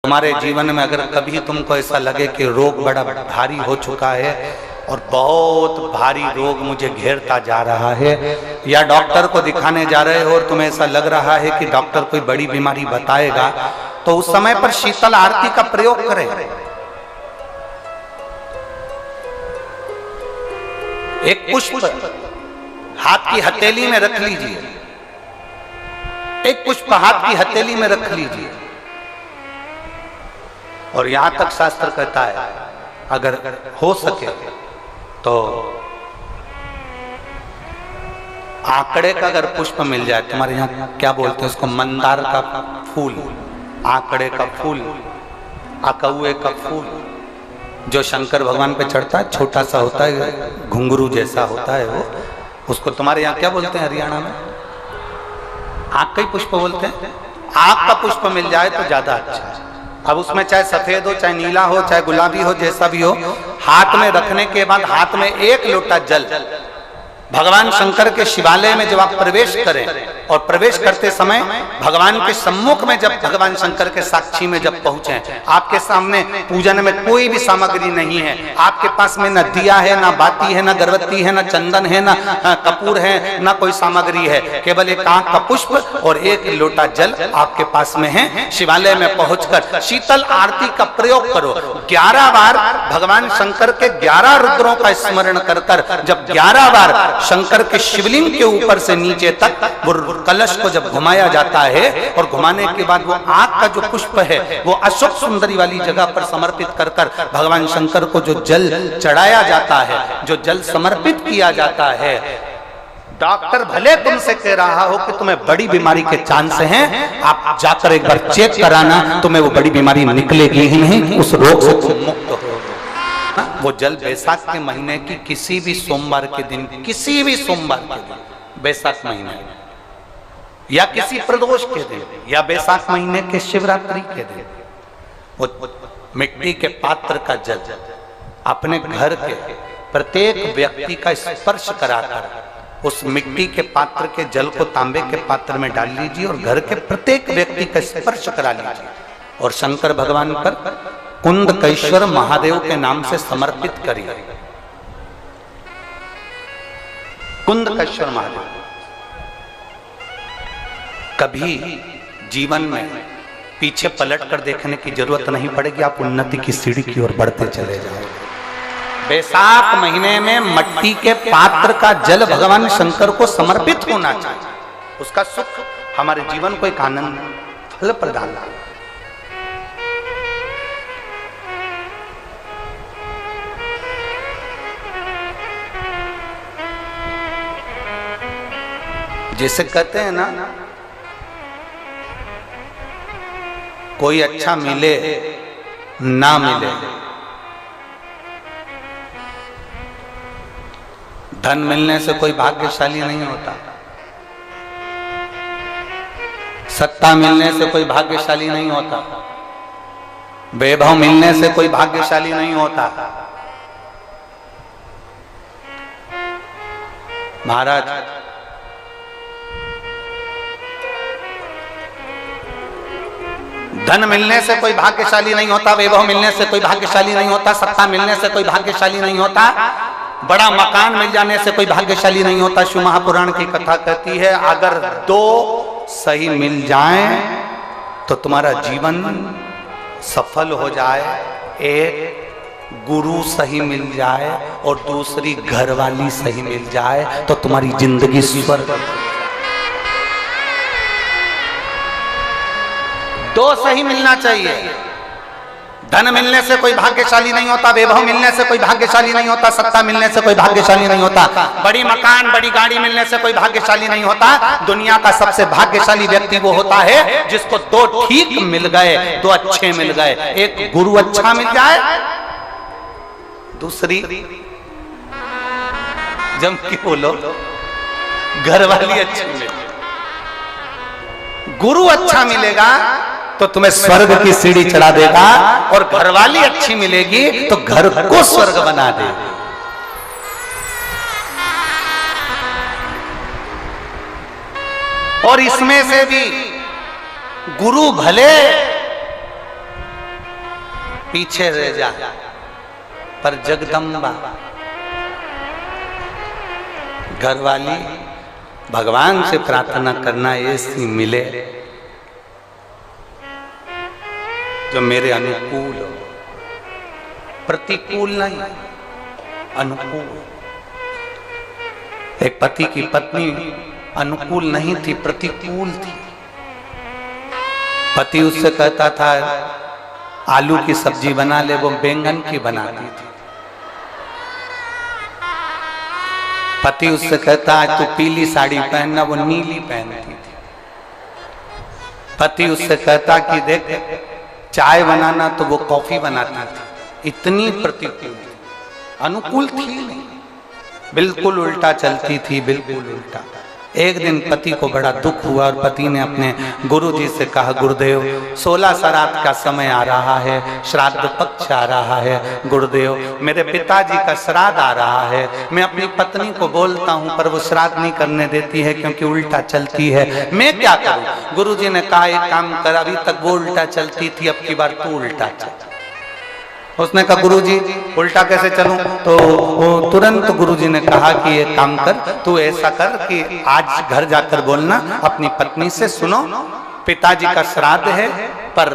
तुम्हारे जीवन में अगर कभी तुमको ऐसा लगे कि रोग बड़ा भारी हो चुका है और बहुत भारी रोग मुझे घेरता जा रहा है, या डॉक्टर को दिखाने जा रहे हो और तुम्हें ऐसा लग रहा है कि डॉक्टर कोई बड़ी बीमारी बताएगा, तो उस समय पर शीतल आरती का प्रयोग करें। एक पुष्प हाथ की हथेली में रख लीजिए, एक पुष्प हाथ की हथेली में रख लीजिए, और यहां तक शास्त्र कहता है अगर हो सके तो आंकड़े का अगर पुष्प मिल जाए, तुम्हारे यहाँ क्या बोलते हैं उसको, मंदार का फूल, आंकड़े का फूल, अकौए का फूल, जो शंकर भगवान पे चढ़ता है, छोटा सा होता है, घुंघरू जैसा होता है वो, उसको तुम्हारे यहाँ क्या बोलते हैं हरियाणा में, आंख का ही पुष्प बोलते हैं। आंख का पुष्प मिल जाए तो ज्यादा अच्छा है। अब उसमें चाहे सफेद हो, चाहे नीला हो, चाहे गुलाबी हो, जैसा भी हो, हाथ में रखने के बाद हाथ में एक लोटा जल, भगवान शंकर के शिवालय में जब आप प्रवेश करें और प्रवेश करते समय भगवान के सम्मुख में, जब भगवान शंकर के साक्षी में जब पहुंचे, आपके सामने पूजन में कोई भी सामग्री नहीं है, आपके पास में न दिया है, ना बाती है, ना गर्भवती है, ना चंदन है, ना कपूर है, ना कोई सामग्री है, केवल एक आंख का पुष्प और एक लोटा जल आपके पास में है। शिवालय में पहुंचकर शीतल आरती का प्रयोग करो। 11 बार भगवान शंकर के 11 रुद्रों का स्मरण कर कर जब 11 बार शंकर के शिवलिंग के ऊपर से नीचे तक वो कलश को जब घुमाया जाता है, और घुमाने के बाद वो आग का जो पुष्प है वो अशोक सुंदरी वाली जगह पर समर्पित कर कर भगवान शंकर को जो जल चढ़ाया जाता है, जो जल समर्पित किया जाता है, डॉक्टर भले तुमसे कह रहा हो कि तुम्हें बड़ी बीमारी के चांस हैं, आप जाकर एक बार चेक कराना, तुम्हें वो बड़ी बीमारी निकलेगी ही नहीं, उस रोग से तुम मुक्त हो। वो जल बैसाख के महीने की किसी भी सोमवार के दिन, किसी भी सोमवार के दिन, बैसाख महीने या किसी प्रदोष के दिन या बैसाख महीने के शिवरात्रि के दिन, वो मिट्टी के पात्र का जल अपने घर के प्रत्येक व्यक्ति का स्पर्श कराकर उस मिट्टी के पात्र के जल को तांबे के पात्र में डाल लीजिए और घर के प्रत्येक व्यक्ति का स्पर्श करा लीजिए और शंकर भगवान पर कुंडकेश्वर महादेव के नाम से समर्पित करिए। कुंडकेश्वर महादेव। कभी जीवन में पीछे पलट कर देखने की जरूरत नहीं पड़ेगी, आप उन्नति की सीढ़ी की ओर बढ़ते चले जाओगे। बैसाख महीने में मट्टी के पात्र का जल भगवान शंकर को समर्पित होना चाहिए, उसका सुख हमारे जीवन को एक आनंद फल प्रदान करता है। जैसे कहते हैं ना, कोई अच्छा मिले ना मिले, धन मिलने से कोई भाग्यशाली नहीं होता, सत्ता मिलने से कोई भाग्यशाली नहीं होता, वैभव मिलने से कोई भाग्यशाली नहीं होता। महाराज धन मिलने से कोई भाग्यशाली नहीं होता, वैभव मिलने से कोई भाग्यशाली नहीं होता, सत्ता मिलने से कोई भाग्यशाली नहीं होता, बड़ा मकान मिल जाने से कोई भाग्यशाली नहीं होता। शिव महापुराण की कथा कहती है, अगर 2 सही मिल जाएं तो तुम्हारा जीवन सफल हो जाए। एक गुरु सही मिल जाए और दूसरी घरवाली सही मिल जाए तो तुम्हारी जिंदगी स्वर्ग। 2 सही मिलना चाहिए। धन मिलने से कोई भाग्यशाली नहीं होता, वैभव मिलने से कोई भाग्यशाली नहीं होता, सत्ता मिलने से कोई भाग्यशाली नहीं होता, बड़ी मकान बड़ी गाड़ी मिलने से कोई भाग्यशाली नहीं होता। दुनिया का सबसे भाग्यशाली व्यक्ति वो होता है जिसको 2 ठीक मिल गए, 2 अच्छे मिल गए। एक गुरु अच्छा मिल जाए, दूसरी जम की बोलो घरवाली अच्छी मिले। गुरु अच्छा मिलेगा तो तुम्हें स्वर्ग की सीढ़ी चढ़ा देगा, और घरवाली अच्छी मिलेगी तो घर को स्वर्ग बना देगी। और इसमें से भी गुरु भले पीछे रह जा, पर जगदम्बा घरवाली भगवान से प्रार्थना करना ऐसी मिले जो मेरे अनुकूल हो, प्रतिकूल नहीं, अनुकूल। एक पति की पत्नी अनुकूल नहीं थी, प्रतिकूल थी। पति उससे कहता था आलू की सब्जी बना ले, वो बैंगन की बनाती थी। पति उससे कहता है तू पीली साड़ी पहनना, वो नीली पहनती थी। पति उससे कहता कि देख चाय बनाना, तो वो कॉफी बनाती थी। इतनी प्रतिकूल, अनुकूल थी नहीं, बिल्कुल उल्टा चलती थी, बिल्कुल उल्टा। एक दिन पति को बड़ा दुख हुआ और पति ने अपने गुरुजी से कहा, गुरुदेव 16 श्राद्ध का समय आ रहा है, श्राद्ध पक्ष आ रहा है, गुरुदेव मेरे पिताजी का श्राद्ध आ रहा है। मैं अपनी पत्नी को बोलता हूँ पर वो श्राद्ध नहीं करने देती है क्योंकि उल्टा चलती है, मैं क्या करूँ? गुरुजी ने कहा एक काम कर, अभी तक वो उल्टा चलती थी, अब की बार तू उल्टा चल। उसने कहा गुरुजी उल्टा कैसे चलूं? तो तुरंत गुरुजी ने कहा कि ये काम कर, तू ऐसा कर कि आज घर जाकर बोलना अपनी पत्नी से, सुनो पिताजी का श्राद्ध है पर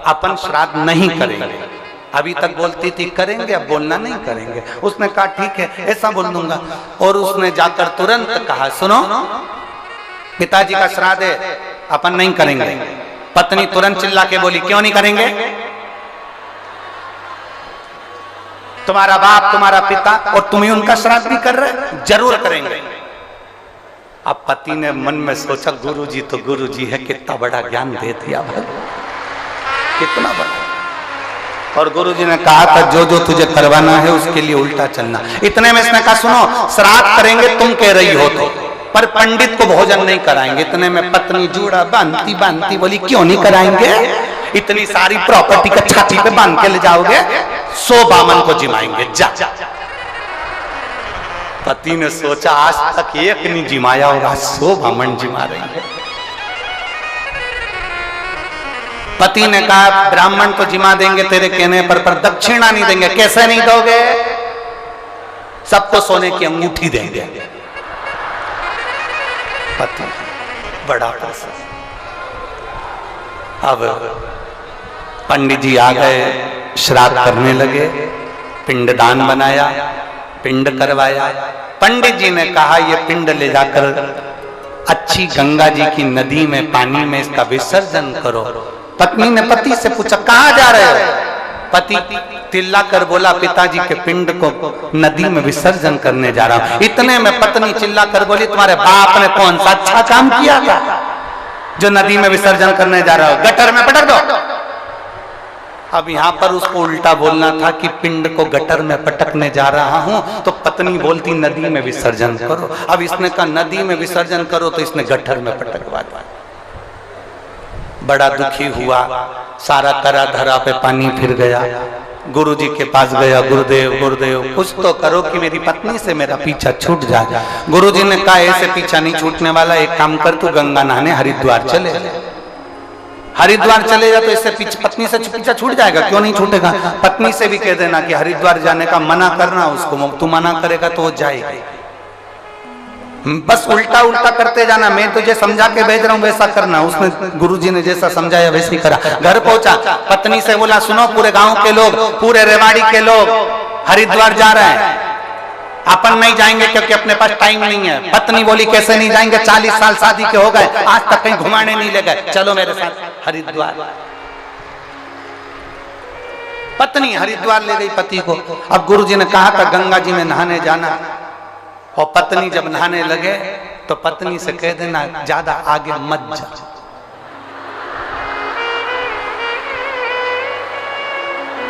अपन श्राद्ध नहीं करेंगे। अभी तक बोलती थी करेंगे, अब बोलना नहीं करेंगे। उसने कहा ठीक है ऐसा बोल दूंगा। और उसने जाकर तुरंत कहा सुनो पिताजी का श्राद्ध है, अपन नहीं करेंगे। पत्नी तुरंत चिल्ला के बोली क्यों नहीं करेंगे? तुम्हारा बाप, तुम्हारा पिता और तुम ही उनका श्राद्ध भी कर रहे, जरूर करेंगे। अब पति ने मन में सोचा गुरुजी तो गुरुजी है, कितना बड़ा ज्ञान दे दिया भाई, कितना बड़ा। और गुरुजी ने कहा था जो जो तुझे करवाना है उसके लिए उल्टा चलना। इतने में इसने कहा सुनो श्राद्ध करेंगे तुम कह रही हो तो, पर पंडित को भोजन नहीं कराएंगे। इतने में पत्नी जूड़ा बांधती बांधती बोली क्यों नहीं कराएंगे? इतनी सारी प्रॉपर्टी का छाती पे बांध के ले जाओगे, 100 बामन को जिमाएंगे जा। पति ने सोचा आज तक एक नहीं जिमाया और आज 100 बामन जिमा रही है। पति ने कहा ब्राह्मण को जिमा देंगे तेरे कहने पर दक्षिणा नहीं देंगे। कैसे नहीं दोगे? सबको सोने की अंगूठी देंगे। पति बड़ा पैसा। अब पंडित जी आ गए, श्राद्ध करने लगे, पिंडदान बनाया, पिंड करवाया। पंडित जी ने कहा ये पिंड ले जाकर अच्छी गंगा जी की नदी में पानी में इसका विसर्जन करो। पत्नी ने पति से पूछा कहाँ जा रहे हो? पति तिल्ला कर बोला पिताजी के पिंड को नदी में विसर्जन करने जा रहा हूं। इतने में पत्नी चिल्ला कर बोली तुम्हारे बाप ने कौन सा अच्छा काम किया था जो नदी में विसर्जन करने जा रहा हो? गटर में पटक दो। अब यहाँ पर उसको उल्टा बोलना था कि पिंड को गटर में पटकने जा रहा हूं, तो पत्नी बोलती नदी में विसर्जन करो। अब इसने कहा नदी में विसर्जन करो, तो इसने गटर में पटकवा दिया। बड़ा दुखी हुआ, सारा करा धरा पे पानी फिर गया। गुरुजी के पास गया, गुरुदेव गुरुदेव कुछ तो करो कि मेरी पत्नी से मेरा पीछा छूट जाए। गुरुजी ने कहा ऐसे पीछा नहीं छूटने वाला, एक काम कर तू गंगा नहाने हरिद्वार चले जा। हरिद्वार चले जा तो इससे पत्नी से पीछा छूट जाएगा। क्यों नहीं छूटेगा? पत्नी से भी कह देना कि हरिद्वार जाने का मना करना उसको, तू मना करेगा तो वो जाएगी। बस उल्टा उल्टा करते जाना, मैं तुझे समझा के भेज रहा हूँ वैसा करना। उसने गुरुजी ने जैसा समझाया वैसे ही करा। घर पहुंचा, पत्नी से बोला सुनो पूरे गांव के लोग, पूरे रेवाड़ी के लोग हरिद्वार जा रहे हैं, अपन नहीं जाएंगे क्योंकि अपने पास टाइम नहीं है। पत्नी बोली कैसे नहीं जाएंगे? 40 साल शादी के हो गए, आज तक कहीं घुमाने नहीं ले गए, चलो मेरे साथ हरिद्वार। पत्नी हरिद्वार ले गई पति को। अब गुरुजी ने कहा था गंगा जी में नहाने जाना, और पत्नी जब नहाने लगे तो पत्नी से कह देना ज्यादा आगे मत जा।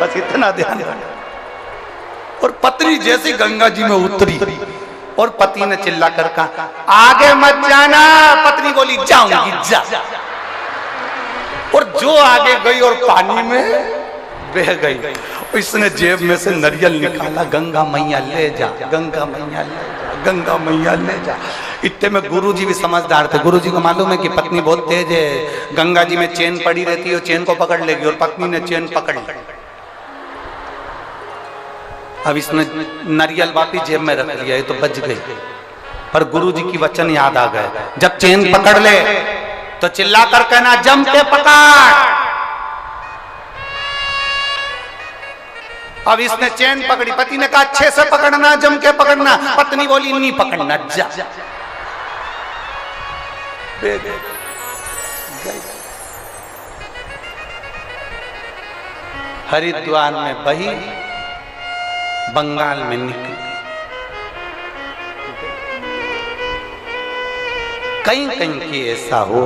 बस इतना ध्यान रखना। और पत्नी जैसी गंगा जी में उतरी और पति ने चिल्ला कर कहा आगे मत जाना। पत्नी बोली जाऊंगी जा। और जो आगे गई और पानी में बह गई। इसने जेब में से नारियल निकाला, गंगा मैया ले जा, गंगा मैया ले जा, गंगा मैया ले जा। इतने में गुरुजी भी समझदार थे। गुरुजी को मालूम है कि पत्नी बहुत तेज है, गंगा जी में चेन पड़ी रहती है, चेन को पकड़ लेगी, और पत्नी ने चेन पकड़ ली। अब इसने नारियल वापिस जेब में रख लिया, ये तो बच गई। पर गुरु जी की वचन याद आ गए, जब चेन पकड़ ले तो चिल्ला कर कहना जम के पकड़। अब इसने चेन पकड़ी, पति ने कहा अच्छे से पकड़ना, जम के पकड़ना। पत्नी बोली नहीं पकड़ना, जा। हरिद्वार में बही, बंगाल में निकली। कहीं कहीं की ऐसा हो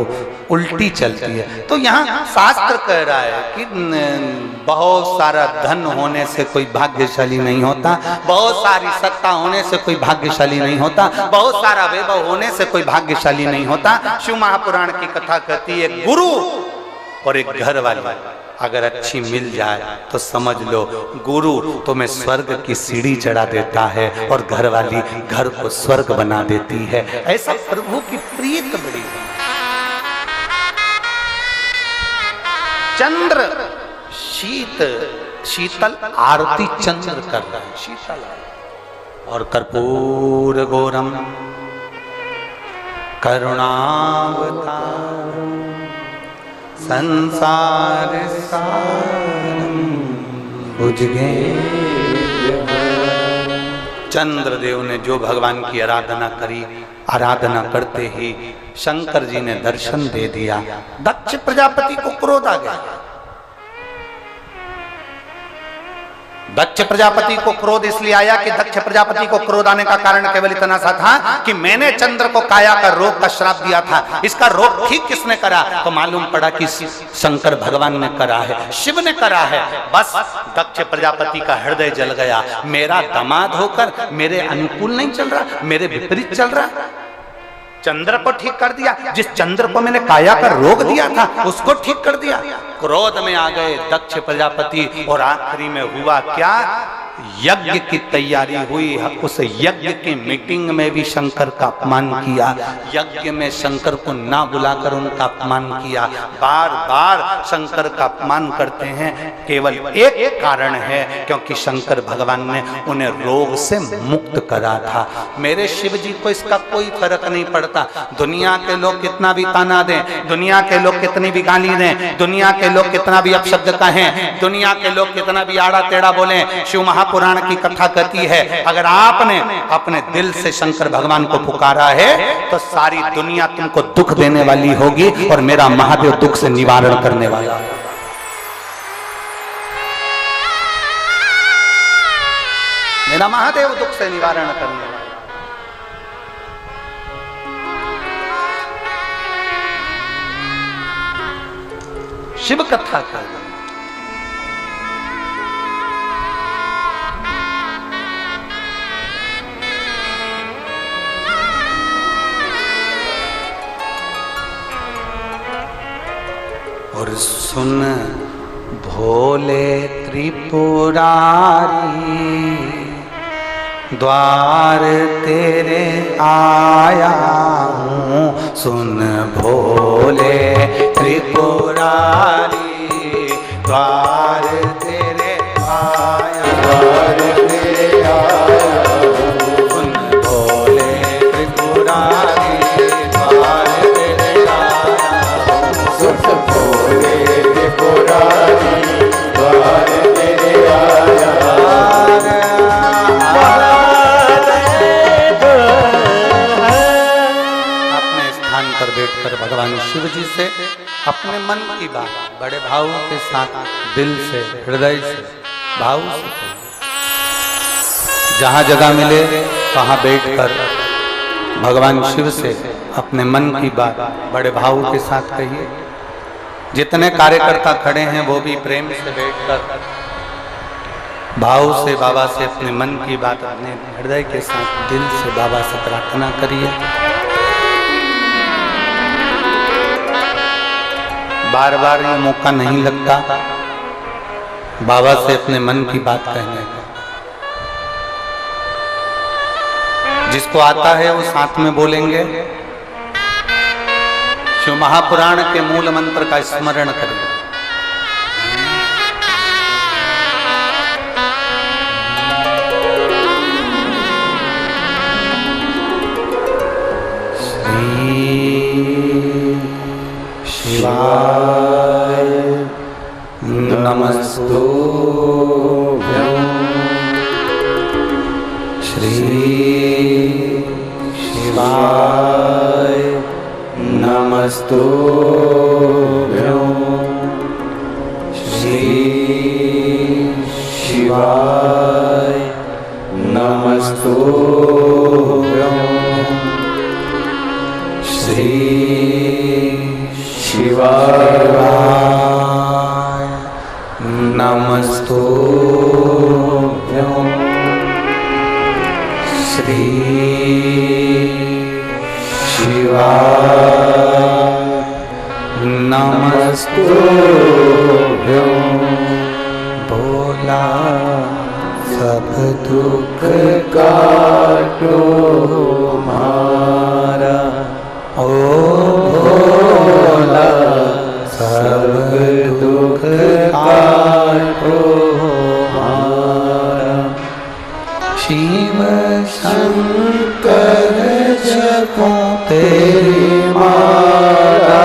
उल्टी चलती है। तो यहाँ शास्त्र कह रहा है कि बहुत सारा धन होने से कोई भाग्यशाली नहीं होता, बहुत सारी सत्ता होने से कोई भाग्यशाली नहीं होता, बहुत सारा वैभव होने से कोई भाग्यशाली नहीं होता। शिव महापुराण की कथा कहती है गुरु और एक घर वाली अगर अच्छी मिल जाए तो समझ लो गुरु तुम्हें स्वर्ग की सीढ़ी चढ़ा देता है और घर वाली घर को स्वर्ग बना देती है। ऐसा प्रभु की प्रीत बड़ी है। चंद्र शीतल आरती चंद्र कर रहा है, शीतल और कर्पूर गौरम करुणावतारम संसार सारम भुजगे। चंद्रदेव ने जो भगवान की आराधना करी, आराधना करते ही शंकर जी ने दर्शन दे दिया। दक्ष प्रजापति को क्रोध आ गया। दक्ष प्रजापति को क्रोध इसलिए आया कि दक्ष प्रजापति को क्रोध आने का कारण केवल इतना सा था कि मैंने चंद्र को काया का रोग का श्राप दिया था, इसका रोग ठीक किसने करा? तो मालूम पड़ा कि शंकर भगवान ने करा है, शिव ने करा है। बस दक्ष प्रजापति का हृदय जल गया। मेरा दामाद होकर मेरे अनुकूल नहीं चल रहा, मेरे विपरीत चल रहा। चंद्र को ठीक कर दिया, जिस चंद्र को मैंने काया का रोग दिया था उसको ठीक कर दिया। क्रोध में आ गए दक्ष प्रजापति और आखिरी में हुआ क्या? यज्ञ की तैयारी हुई। उस यज्ञ की मीटिंग में भी शंकर का अपमान किया, यज्ञ में शंकर को ना बुलाकर उनका अपमान किया। बार बार शंकर का अपमान करते हैं, केवल एक कारण है, क्योंकि शंकर भगवान ने उन्हें रोग से मुक्त करा था। मेरे शिव जी को इसका कोई फर्क नहीं पड़ता। दुनिया के लोग कितना भी ताना दें, दुनिया के लोग कितनी भी गाली दें, दुनिया के लोग कितना भी अपशब्द कहें, दुनिया के लोग कितना भी आड़ा टेढ़ा बोलें, शिव महापुराण की कथा कहती है अगर आपने अपने दिल से शंकर भगवान को पुकारा है तो सारी दुनिया तुमको दुख देने वाली होगी और मेरा महादेव दुख से निवारण करने वाला है। मेरा महादेव दुख से निवारण करने वाला। शिव कथा कर और सुन भोले त्रिपुरारी द्वार तेरे आया हूँ। सुन भोले त्रिपुरारी द्वार तेरे आया, द्वार तेरे आया हूँ। सुन भोले त्रिपुरारी द्वार तेरे आया हूँ। सुन भोले त्रिपुरारी द्वार तेरे आया। अपने स्थान पर बैठकर भगवान शिव जी से अपने मन की बात बड़े भाव के साथ दिल से, हृदय से, भाव से, जहाँ जगह मिले वहाँ बैठकर भगवान शिव से अपने मन की बात बड़े भाव के साथ कहिए। जितने कार्यकर्ता खड़े हैं वो भी प्रेम से बैठकर भाव से बाबा से अपने मन की बात अपने हृदय के साथ दिल से बाबा से प्रार्थना करिए। बार बार ये मौका नहीं लगता बाबा से अपने मन की बात कहने का। जिसको आता है वो साथ में बोलेंगे। शिव महापुराण के मूल मंत्र का स्मरण करें। नमस्तुभ्यं श्री शिवाय नमस्तुभ्यं श्री शिवाय नमस्तुभ्यं श्री शिवाय नमस्तुभ्यं श्री शिवाय नमस्तुभ्यं भोला सब दुख काटो हमारा ओ भोला सब दुख काटो हमारा शिव शंकर जपो तेरी माला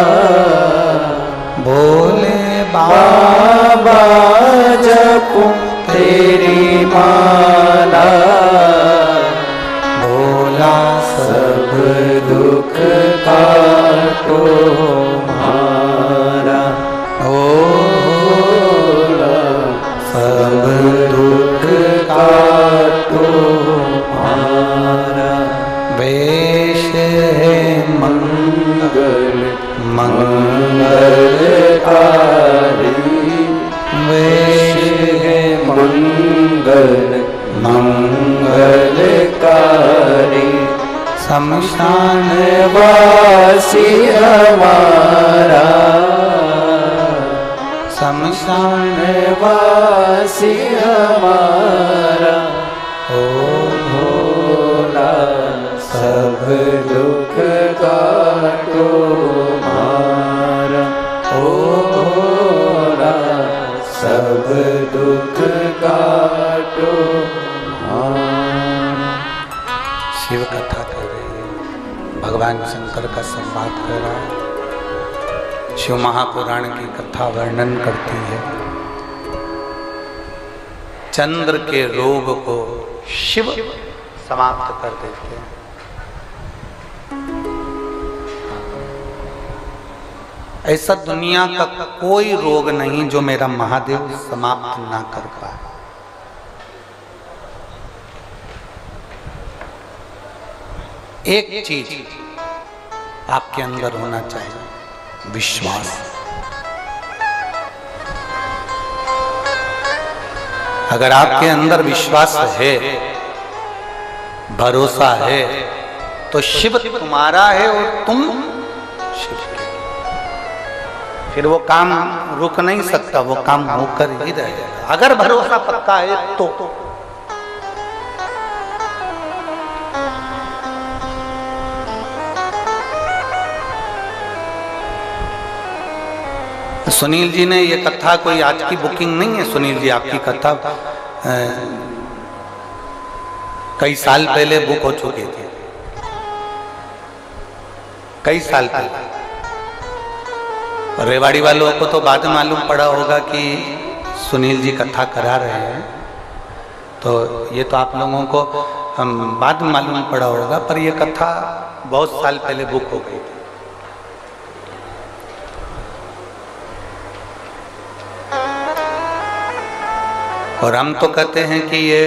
भोले बाबा जपो तेरी माला भोला सब दुख काटो हमारा ओ भोला सब दुख काटो हमारा वेश है मंगल मंगलकारी वेश है मंगल मंगलकारी शमशान वासी हमारा शमशान वासी हमारा ओ भोला सब दुख काटो हमारा ओ भोला सब दुख काटो हमारा। शिव कथा कर रही है, भगवान शंकर का संवाद कर रहा है। शिव महापुराण की कथा वर्णन करती है चंद्र के रोग को शिव समाप्त कर देते हैं। ऐसा दुनिया का कोई रोग नहीं जो मेरा महादेव समाप्त ना कर पाए। एक चीज आपके अंदर होना चाहिए, विश्वास। अगर आपके अंदर विश्वास है, भरोसा है, तो शिव तुम्हारा है और तुम शिव के। फिर वो काम रुक नहीं सकता, वो काम होकर ही रहेगा अगर भरोसा पक्का है तो। सुनील जी ने ये कथा कोई आज की बुकिंग नहीं है। सुनील जी आपकी कथा कई साल पहले बुक हो चुकी थी, कई साल पहले। रेवाड़ी वालों को तो बाद में मालूम पड़ा होगा कि सुनील जी कथा करा रहे हैं, तो ये तो आप लोगों को बाद में मालूम पड़ा होगा, पर ये कथा बहुत साल पहले बुक हो गई थी। और हम तो कहते हैं कि ये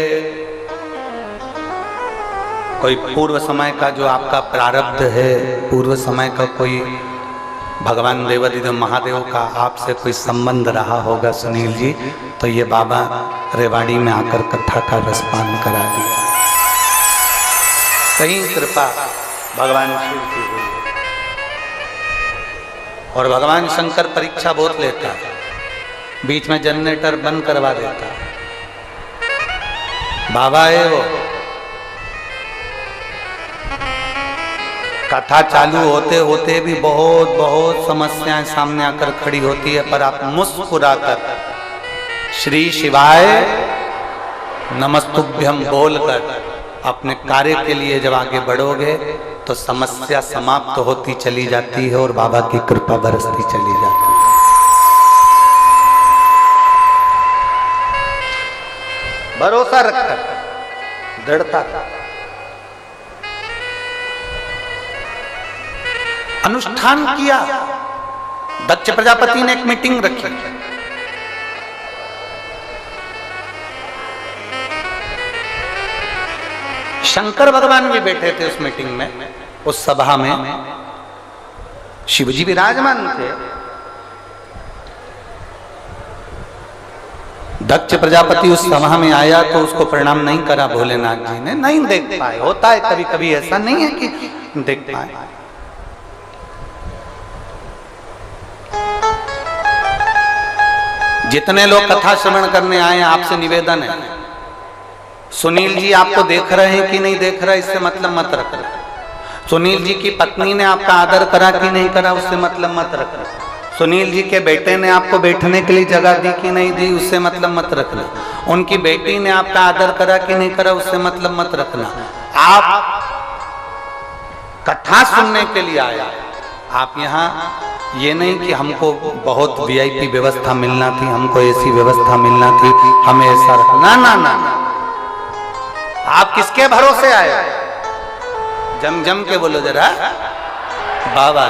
कोई पूर्व समय का जो आपका प्रारब्ध है, पूर्व समय का कोई भगवान देवादिदेव महादेव का आपसे कोई संबंध रहा होगा सुनील जी, तो ये बाबा रेवाड़ी में आकर कथा का रसपान करा दिया। कहीं कृपा भगवान शिव की हुई। और भगवान शंकर परीक्षा बहुत लेता है, बीच में जनरेटर बंद करवा देता है। बाबा है वो, कथा चालू होते होते भी बहुत बहुत समस्याएं सामने आकर खड़ी होती है, पर आप मुस्कुराकर श्री शिवाय नमस्तुभ्यम बोलकर अपने कार्य के लिए जब आगे बढ़ोगे तो समस्या समाप्त होती चली जाती है और बाबा की कृपा बरसती चली जाती है। भरोसा रखकर, दृढ़ता। अनुष्ठान किया। दक्ष प्रजापति ने एक मीटिंग रखी। शंकर भगवान भी बैठे थे उस मीटिंग में, उस सभा में शिवजी विराजमान थे। दक्ष प्रजापति उस सभा में आया तो उसको प्रणाम नहीं करा भोलेनाथ जी ने, नहीं देख पाए। होता है कभी कभी, ऐसा नहीं है कि देख पाए। जितने लोग कथा श्रवण करने आए हैं, आपसे निवेदन है, सुनील जी आपको देख रहे हैं कि नहीं देख रहे, इससे मतलब मत रखना। सुनील जी की पत्नी ने आपका आदर करा कि नहीं करा, उससे मतलब मत रखना। सुनील जी के बेटे ने आपको बैठने के लिए जगह दी कि नहीं दी, उससे मतलब मत रखना। उनकी बेटी ने आपका आदर करा कि नहीं करा, उससे मतलब मत रखना। आप कथा सुनने के लिए आया, आप यहाँ ये नहीं कि हमको बहुत वीआईपी व्यवस्था मिलना थी, हमको ऐसी व्यवस्था मिलना थी, हमें ऐसा रखना। ना ना ना, आप किसके भरोसे आए? जम जम के बोलो जरा, बाबा।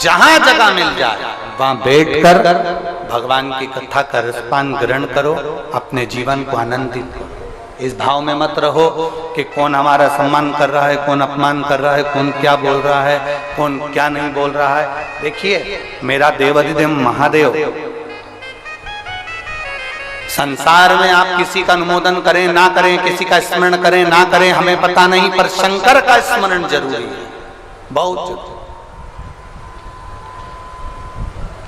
जहां जगह मिल जाए वहां बैठकर भगवान की कथा का रसपान ग्रहण करो, अपने जीवन को आनंदित करो। इस भाव में मत रहो कि कौन हमारा सम्मान कर रहा है, कौन अपमान कर रहा है, कौन क्या बोल रहा है, कौन क्या नहीं बोल रहा है। देखिए, मेरा देवाधिदेव महादेव, संसार में आप किसी का अनुमोदन करें ना करें, किसी का स्मरण करें ना करें, हमें पता नहीं, पर शंकर का स्मरण जरूरी है, बहुत जरूरी।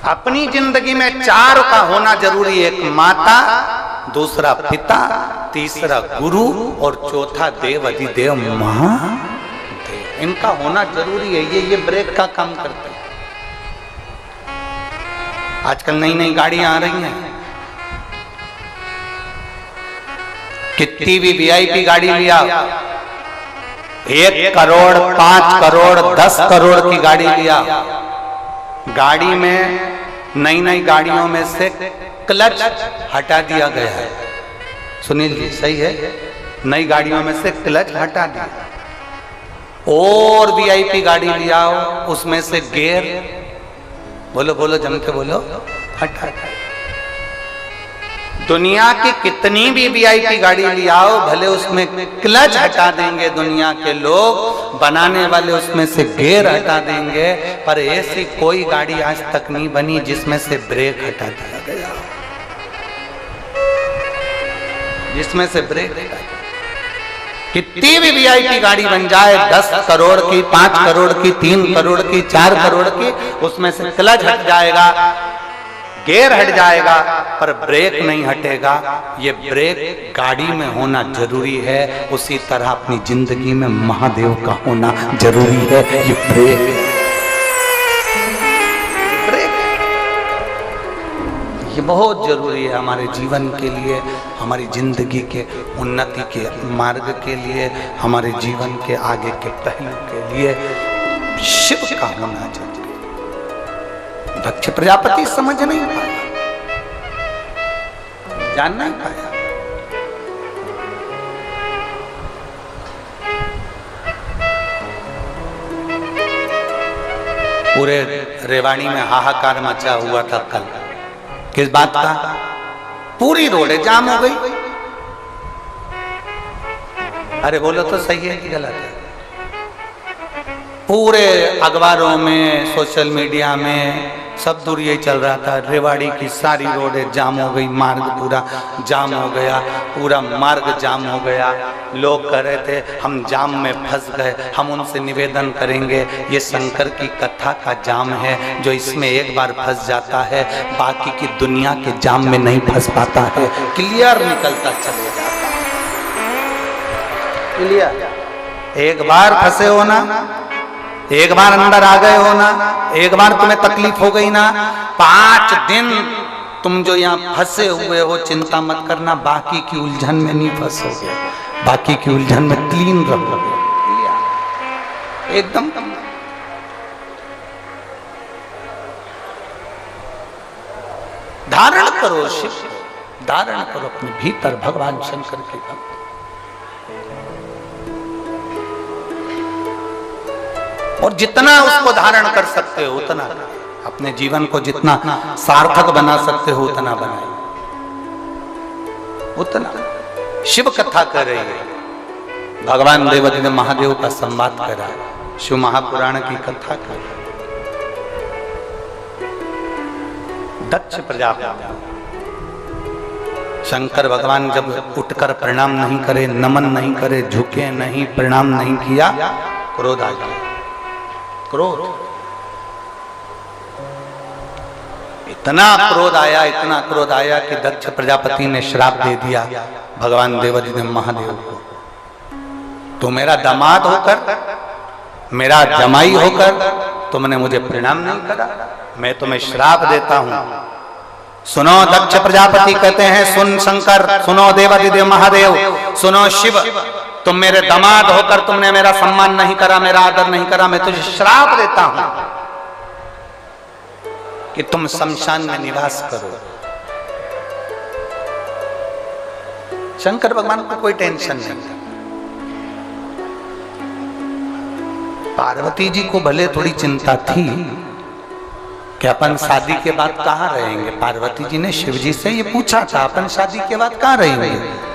अपनी जिंदगी में चार का होना जरूरी है, एक माता, दूसरा पिता, तीसरा गुरु और चौथा देव अधिदेव महादेव। इनका होना जरूरी है। ये ब्रेक का काम करते हैं। आजकल नई नई गाड़ियां आ रही हैं, कितनी भी वीआईपी गाड़ी लिया, 1 करोड़ 5 करोड़ 10 करोड़ की गाड़ी लिया, गाड़ी में नई नई गाड़ियों में से क्लच हटा दिया गया है। सुनील जी सही है, नई गाड़ियों में से क्लच हटा दिया। और वीआईपी गाड़ी लिया हो, उसमें से गियर, बोलो बोलो जम के बोलो, हटा। दुनिया की कितनी भी वीआईपी गाड़ी लियाओ, भले उसमें क्लच हटा देंगे दुनिया के लोग, बनाने वाले उसमें से गियर हटा देंगे, पर ऐसी कोई गाड़ी आज तक नहीं बनी जिसमें से ब्रेक हटा दिया गया, जिसमें से ब्रेक हटा दिया। कितनी भी वीआईपी गाड़ी बन जाए, 10 करोड़ की, 5 करोड़ की, 3 करोड़ की, 4 करोड़ की, उसमें से क्लच हट जाएगा, गियर हट जाएगा, पर ब्रेक नहीं हटेगा। ये ब्रेक गाड़ी में होना जरूरी है, उसी तरह अपनी जिंदगी में महादेव का होना जरूरी है। ये ब्रेक ये बहुत जरूरी है हमारे जीवन के लिए, हमारी जिंदगी के उन्नति के मार्ग के लिए, हमारे जीवन के आगे के पहलू के लिए शिव का होना चाहिए। दक्ष प्रजापति समझ नहीं पाया, जान नहीं पाया। पूरे रेवाड़ी में हाहाकार मचा हुआ था कल। किस बात का? पूरी रोडें जाम हो गई। अरे बोलो तो सही है कि गलत है? पूरे अखबारों में, सोशल मीडिया में सब दूर यही चल रहा था, रेवाड़ी की सारी रोडें जाम हो गई, मार्ग पूरा जाम हो गया, पूरा मार्ग जाम हो गया। लोग कह रहे थे हम जाम में फंस गए। हम उनसे निवेदन करेंगे, ये शंकर की कथा का जाम है, जो इसमें एक बार फंस जाता है बाकी की दुनिया के जाम में नहीं फंस पाता है, क्लियर निकलता चले जाता है। क्लियर, एक बार फंसे हो ना, एक बार अंदर आ गए हो ना, एक बार तुम्हें तकलीफ हो गई ना, 5 दिन तुम जो यहाँ फंसे हुए हो, चिंता मत करना, बाकी की उलझन में नहीं फंसोगे, बाकी की उलझन में क्लीन रहोगे एकदम। धारण करो शिव, धारण करो अपने भीतर भगवान शंकर की भक्ति। और जितना उसको धारण कर सकते हो उतना, अपने जीवन को जितना सार्थक बना सकते हो उतना बनाए, उतना। शिव कथा कर रही है, भगवान देवादिदेव महादेव का संवाद कर रहा है, शिव महापुराण की कथा कर रहा है। दक्ष प्रजापति, शंकर भगवान जब उठकर प्रणाम नहीं करे, नमन नहीं करे, झुके नहीं, प्रणाम नहीं किया, क्रोध आ गया। क्रोध, इतना क्रोध आया, इतना क्रोध आया कि दक्ष प्रजापति ने श्राप दे दिया भगवान देवादिदेव महादेव को। तो मेरा दामाद होकर, मेरा जमाई होकर तुमने मुझे प्रणाम नहीं करा, मैं तुम्हें श्राप देता हूं। सुनो दक्ष प्रजापति कहते हैं, सुन शंकर, सुनो देवादिदेव महादेव, सुनो शिव, तुम मेरे दामाद होकर तुमने मेरा सम्मान नहीं करा, मेरा आदर नहीं करा, मैं तुझे श्राप देता हूं कि तुम शमशान में निवास करो। शंकर भगवान को कोई टेंशन नहीं था। पार्वती जी को भले थोड़ी चिंता थी कि अपन शादी के बाद कहाँ रहेंगे। पार्वती जी ने शिव जी से ये पूछा था, अपन शादी के बाद कहाँ रहेंगे।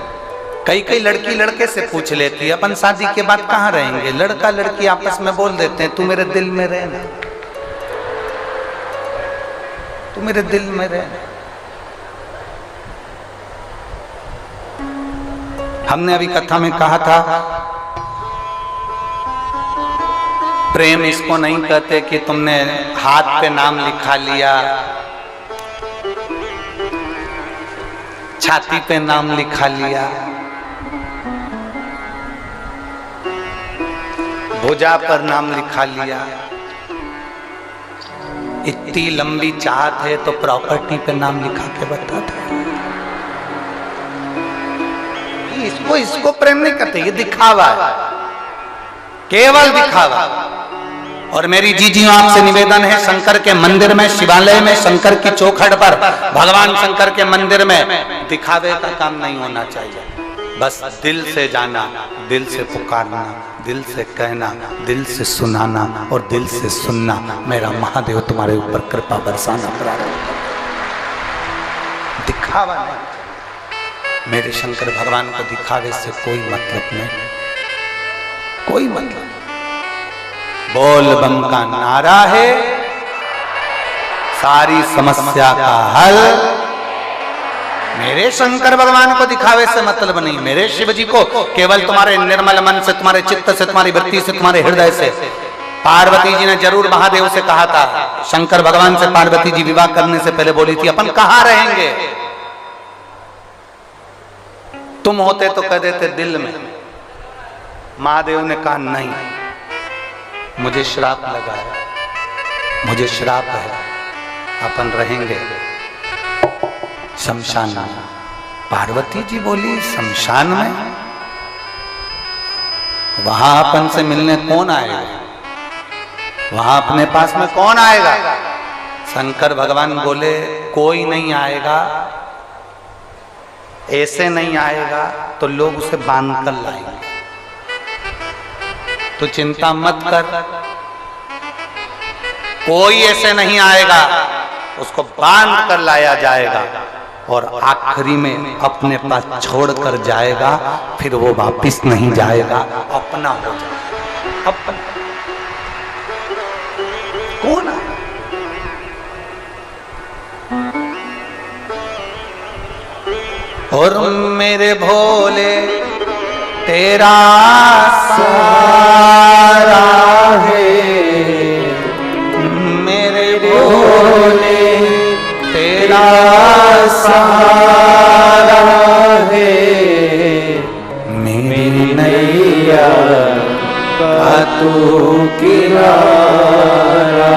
कई लड़की लड़के से पूछ लेती है, अपन शादी के बाद कहाँ रहेंगे। लड़का लड़की आपस में बोल देते हैं, तू मेरे दिल में रहना, तू मेरे दिल में रहना। हमने अभी कथा में कहा था, प्रेम इसको नहीं कहते कि तुमने हाथ पे नाम लिखा लिया, छाती पे नाम लिखा लिया, भुजा पर नाम लिखा लिया। इतनी लंबी चाहत है तो प्रॉपर्टी पे नाम लिखा के बता दो। इसको प्रेम नहीं करते, ये दिखावा है, केवल दिखावा। और मेरी जीजियों आपसे निवेदन है, शंकर के मंदिर में, शिवालय में, शंकर की चौखट पर, भगवान शंकर के मंदिर में दिखावे का काम नहीं होना चाहिए। बस दिल से जाना, दिल से पुकारना, दिल से कहना, दिल से सुनाना और दिल से सुनना, मेरा महादेव तुम्हारे ऊपर कृपा बरसाना करा रहा है। दिखावा नहीं, मेरे शंकर भगवान को दिखावे से कोई मतलब नहीं, कोई मतलब। बोल बम का नारा है सारी समस्या का हल। मेरे शंकर भगवान को दिखावे से मतलब नहीं, मेरे शिव जी को केवल तुम्हारे निर्मल मन से, तुम्हारे चित्त से, तुम्हारी वृत्ति से, तुम्हारे हृदय से। पार्वती जी ने जरूर महादेव से कहा था, शंकर भगवान से पार्वती जी विवाह करने से पहले बोली थी, अपन कहाँ रहेंगे। तुम होते तो कह देते दिल में। महादेव ने कहा नहीं, मुझे श्राप लगा है, मुझे श्राप है, अपन रहेंगे शमशान में। पार्वती जी बोली शमशान में, वहां अपन से मिलने कौन आएगा, वहां अपने पास में कौन आएगा। शंकर भगवान बोले कोई नहीं आएगा, ऐसे नहीं आएगा तो लोग उसे बांध कर लाएंगे, तो चिंता मत कर, कोई ऐसे नहीं आएगा, उसको बांध कर लाया जाएगा और आखिरी में अपने पास छोड़कर जाएगा, फिर वो वापिस नहीं जाएगा, अपना हो जाएगा। अपना कौन है? और मेरे भोले तेरा सहारा है, मेरे भोले तेरा सहारा है, मेरी नैया का तू किनारा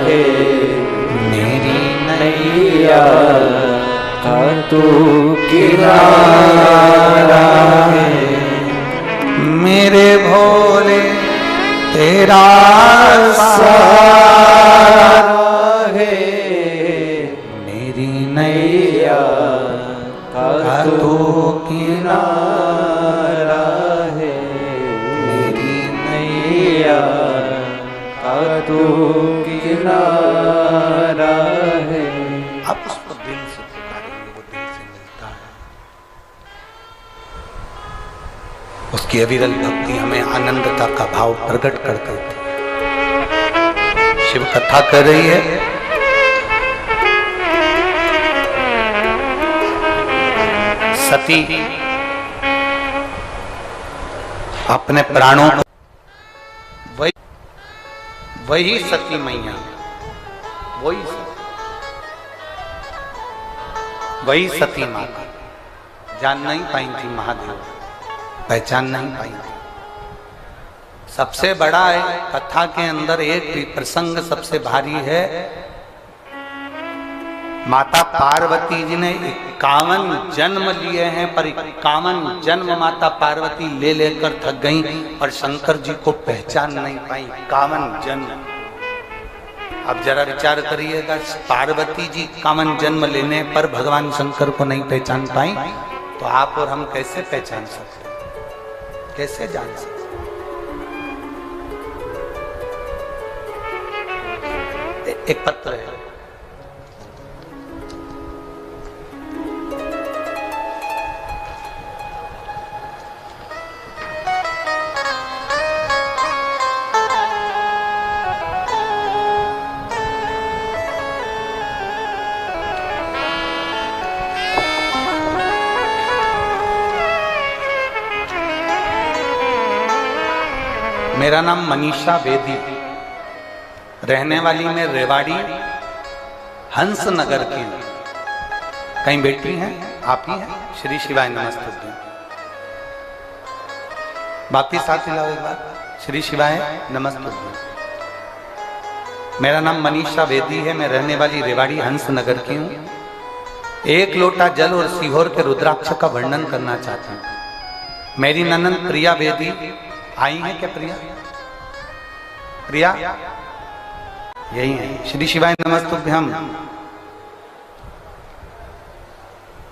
है, मेरी नैया का तू किनारा है, मेरे भोले तेरा सहारा है, मेरी नैया का तू किनारा है, मेरी नैया का तू किनारा है। अब उसको दिल से पुकारेंगे, वो दिल से मिलता है। उसकी अविरल भक्ति हमें आनंदता का भाव प्रकट कर देती है। शिव कथा कर रही है, सती अपने प्राणों को, वही सती मैया, वही सती माता जान नहीं पाई थी महादेव, पहचान नहीं पाई थी। सबसे बड़ा है कथा के अंदर एक प्रसंग सबसे भारी है। माता पार्वती जी ने 51 जन्म लिए हैं, पर 51 जन्म माता पार्वती ले लेकर थक गईं और शंकर जी को पहचान नहीं पाई। 51 जन्म। अब जरा विचार करिएगा, पार्वती जी 51 जन्म लेने पर भगवान शंकर को नहीं पहचान पाई, तो आप और हम कैसे पहचान सकते, कैसे जान सकते? एक पत्र है, मेरा नाम मनीषा बेदी, रहने वाली मैं रेवाड़ी हंस नगर की। कहीं बैठी हैं? आप ही हैं? श्री शिवाय नमस्ते। बापी साथ मिलाओ एक बार। श्री शिवाय नमस्ते। मेरा नाम मनीषा बेदी है, मैं रहने वाली रेवाड़ी हंस नगर की हूँ। एक लोटा जल और सीहोर के रुद्राक्ष का वर्णन करना चाहता हूँ। मेरी ननंद प्रिया बेदी आई है क्या? प्रिया यही है। श्री शिवाय नमस्तुभ्यम।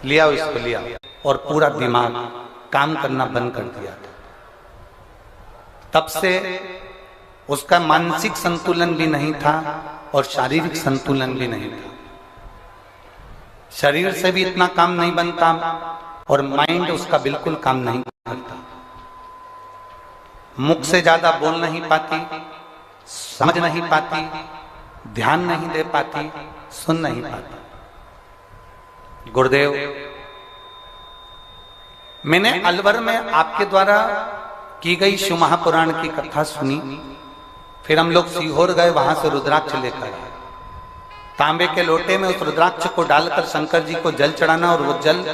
लिया इसको, लिया और पूरा दिमाग काम करना बंद कर दिया था। तब से उसका मानसिक संतुलन भी नहीं था और शारीरिक संतुलन भी नहीं था। शरीर से भी इतना काम नहीं बनता और माइंड उसका बिल्कुल काम नहीं करता। मुख से ज्यादा बोल नहीं पाती, समझ नहीं पाती, ध्यान नहीं दे पाती, सुन नहीं पाती। गुरुदेव, मैंने अलवर में आपके द्वारा की गई शिव महापुराण की कथा सुनी। फिर हम लोग सीहोर गए, वहां से रुद्राक्ष लेकर आए। तांबे के लोटे में उस रुद्राक्ष को डालकर शंकर जी को जल चढ़ाना और वो जल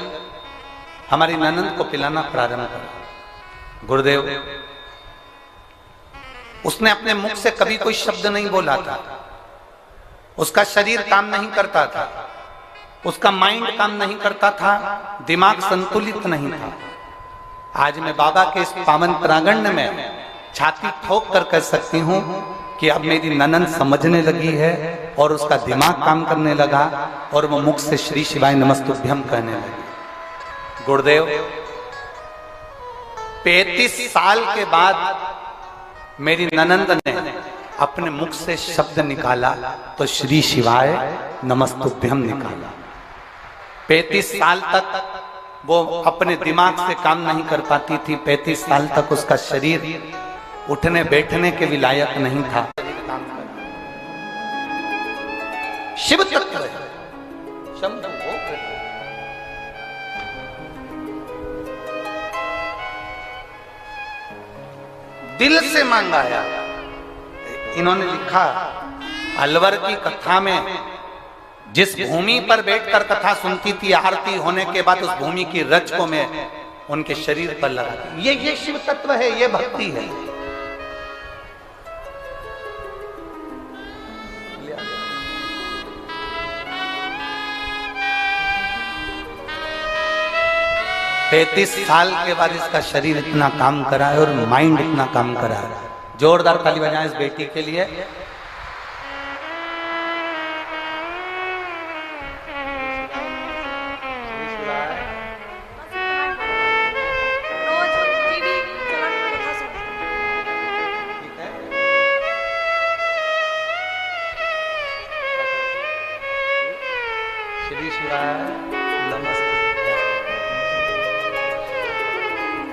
हमारी ननंद को पिलाना प्रारंभ करा। गुरुदेव, उसने अपने मुख से कभी कोई शब्द नहीं बोला था, उसका शरीर काम नहीं करता था, उसका माइंड काम नहीं करता था, दिमाग संतुलित नहीं था। आज मैं बाबा के इस पावन प्रांगण में छाती ठोक कर कह सकती हूँ कि अब मेरी ननंद समझने लगी है और उसका दिमाग काम करने लगा और वो मुख से श्री शिवाय नमस्तुभ्यम कहने लगी। गुरुदेव, 35 साल के बाद मेरी ननंद ने अपने मुख से शब्द निकाला तो श्री शिवाय नमस्तुभ्यम निकाला। 35 साल तक वो अपने दिमाग से काम नहीं कर पाती थी। 35 साल तक उसका शरीर उठने बैठने के भी लायक नहीं था। शिव तत्व है, शंभु हो गए। दिल से मांगाया। इन्होंने लिखा, अलवर की कथा में जिस भूमि पर बैठकर कथा सुनती थी, आरती होने के बाद उस भूमि की रज को मैं उनके शरीर पर लगा दी। ये शिव तत्व है, ये भक्ति है। पैंतीस साल के बाद इसका शरीर इतना काम करा है और माइंड इतना काम करा है। जोरदार ताली बजाएं इस बेटी के लिए।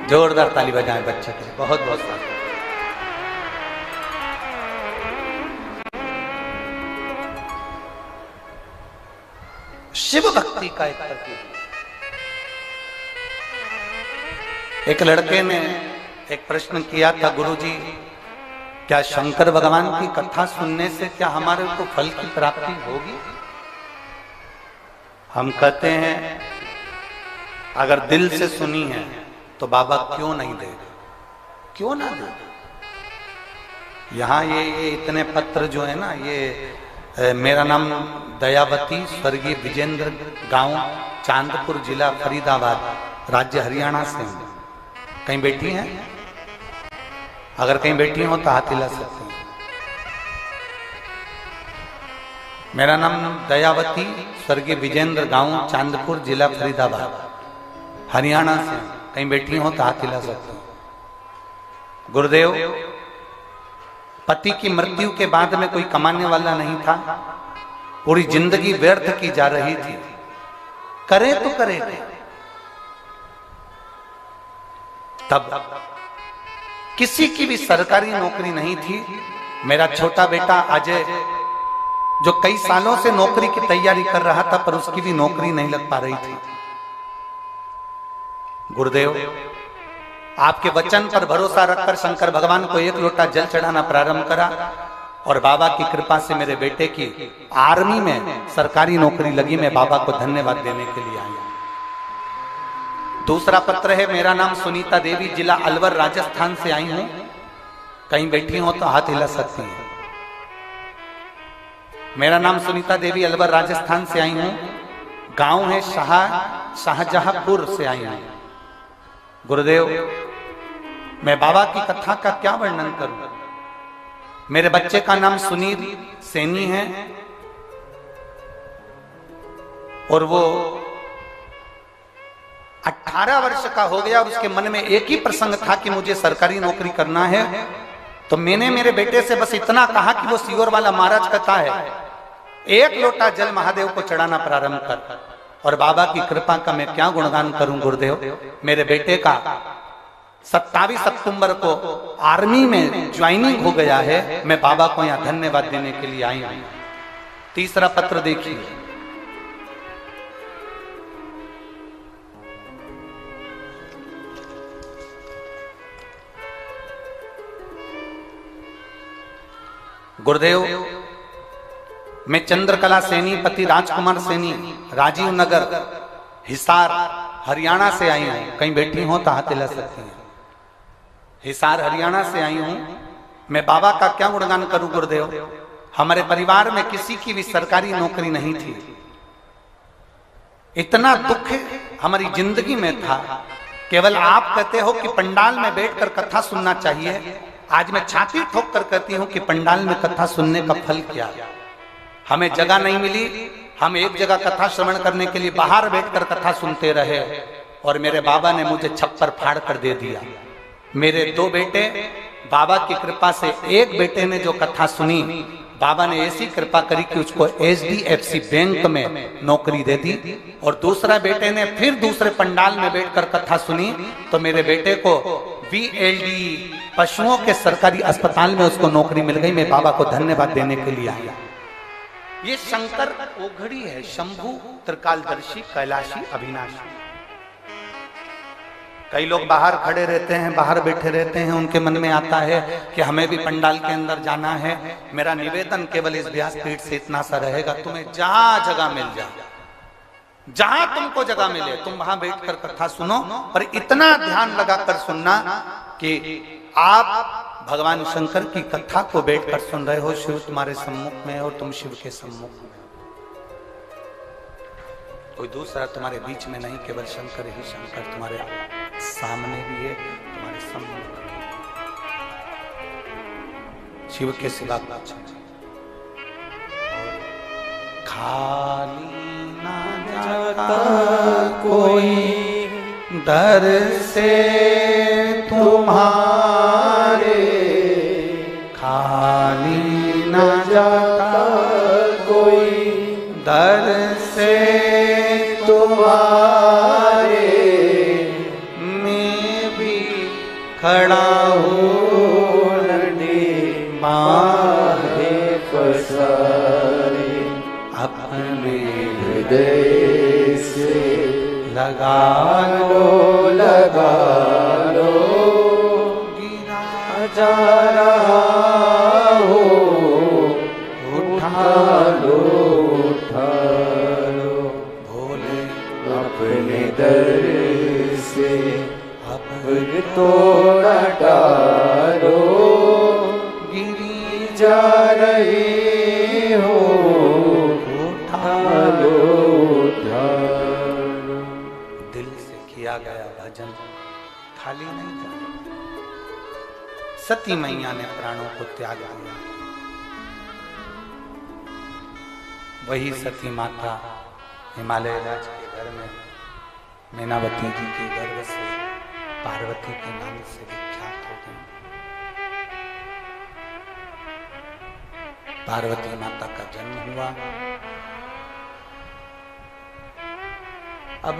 जोरदार ताली बजाएं बच्चे के लिए, बहुत बहुत सारा। शिव भक्ति का एक प्रतीक। एक लड़के ने एक प्रश्न किया था, गुरुजी क्या शंकर भगवान की कथा सुनने से क्या हमारे को फल की प्राप्ति होगी? हम कहते हैं अगर दिल से सुनी है तो बाबा क्यों नहीं देगा, क्यों ना देगा। यहाँ ये इतने पत्र जो है ना, ये मेरा नाम दयावती, स्वर्गीय विजेंद्र, गांव चांदपुर, जिला फरीदाबाद, राज्य हरियाणा से हूं। कहीं बैठी हैं? अगर कहीं बैठी हो तो हाथ हिला सकते हैं। मेरा नाम दयावती, स्वर्गीय विजेंद्र, गांव चांदपुर, जिला फरीदाबाद, हरियाणा से। कहीं बैठी हो तो हाथ हिला सकते हैं। गुरुदेव, पति की मृत्यु के बाद में कोई कमाने वाला नहीं था, पूरी जिंदगी व्यर्थ की जा रही थी, करे तो करे थे। तब किसी की भी सरकारी नौकरी नहीं थी। मेरा छोटा बेटा अजय, जो कई सालों से नौकरी की तैयारी कर रहा था, पर उसकी भी नौकरी नहीं लग पा रही थी। गुरुदेव, आपके वचन पर भरोसा रखकर शंकर भगवान को एक लोटा जल चढ़ाना प्रारंभ करा, और बाबा की कृपा से मेरे बेटे की आर्मी में सरकारी नौकरी लगी। मैं बाबा को धन्यवाद देने के लिए आया। दूसरा पत्र है, मेरा नाम सुनीता देवी, जिला अलवर, राजस्थान से आई हूं। कहीं बैठी हो तो हाथ हिला सकती हैं। मेरा नाम सुनीता देवी, अलवर, राजस्थान से आई हूं। गांव है शाहजहांपुर से आई हूं। गुरुदेव, मैं बाबा की कथा का क्या वर्णन करूं। मेरे बच्चे का नाम सुनील सैनी है, और वो 18 वर्ष का हो गया, और उसके मन में एक ही प्रसंग था कि मुझे सरकारी नौकरी करना है। तो मैंने मेरे बेटे से बस इतना कहा कि वो सीवर वाला महाराज कथा है, एक लोटा जल महादेव को चढ़ाना प्रारंभ कर। और बाबा की कृपा का मैं क्या गुणगान करूं गुरुदेव। मेरे बेटे का 27 अक्टूबर को आर्मी में ज्वाइनिंग हो गया है। मैं बाबा को यहां धन्यवाद देने के लिए आई हूं। तीसरा पत्र देखिए, गुरुदेव, मैं चंद्रकला सैनी, पति राजकुमार सैनी, राजीव नगर, हिसार, हरियाणा से आई हूं। कहीं बैठी हो तो हाथ हिला सकती हैं। हिसार, हरियाणा से आई हूं। मैं बाबा का क्या गुणगान करूं गुरुदेव। हमारे परिवार में किसी की भी सरकारी नौकरी नहीं थी। इतना दुख हमारी जिंदगी में था। केवल आप कहते हो कि पंडाल में बैठकर कथा सुनना चाहिए। आज मैं छाती ठोक कर कहती हूं कि पंडाल में कथा सुनने का फल क्या। हमें जगह नहीं मिली, हम एक जगह कथा श्रवण करने के लिए बाहर बैठकर कथा सुनते रहे, और मेरे बाबा ने मुझे छप्पर फाड़ कर दे दिया। मेरे 2 बेटे, बाबा की कृपा से एक बेटे ने जो कथा सुनी, बाबा ने ऐसी कृपा करी कि उसको HDFC बैंक में नौकरी दे दी। और दूसरा बेटे ने फिर दूसरे पंडाल में बैठकर कथा सुनी, तो मेरे बेटे को VLD पशुओं के सरकारी अस्पताल में उसको नौकरी मिल गई। मैं बाबा को धन्यवाद देने के लिए आया। ये शंकर ओघड़ी है, शंभु, त्रिकालदर्शी, कैलाशी, अविनाशी। कई लोग बाहर खड़े रहते हैं, बाहर बैठे रहते हैं, उनके मन में आता है कि हमें भी पंडाल के अंदर जाना है। मेरा निवेदन केवल इस व्यासपीठ से इतना सा रहेगा, तुम्हें जहां जगह मिल जाए, जहां तुमको जगह मिले, तुम वहां बैठकर कथा सुनो, पर इतना ध्यान लगाकर सुनना कि आप भगवान शंकर की कथा को बैठकर सुन रहे हो। शिव तुम्हारे सम्मुख में और तुम शिव के सम्मुख में, कोई दूसरा तुम्हारे बीच में नहीं, केवल शंकर ही शंकर तुम्हारे सामने भी है, तुम्हारे सम्मुख में। शिव के सिवा कुछ खाली ना जाता कोई दर से तुम्हारे, खाली न जाता कोई दर से तुम्हारे। मैं भी खड़ा हो माहे पसारे, अपने हृदय से लगा लो गिरा जा रहा हो, उठा लो भोले अपने दर से अब तोड़ा डालो, गिरी जा रही हो, उठा लो। दिल से किया गया भजन खाली नहीं जाता। सती मैया ने प्राणों को त्याग दिया, वही सती माता हिमालय राज के घर में मैनावती जी के गर्भ से पार्वती के नाम से विख्यात हो गई। पार्वती माता का जन्म हुआ। अब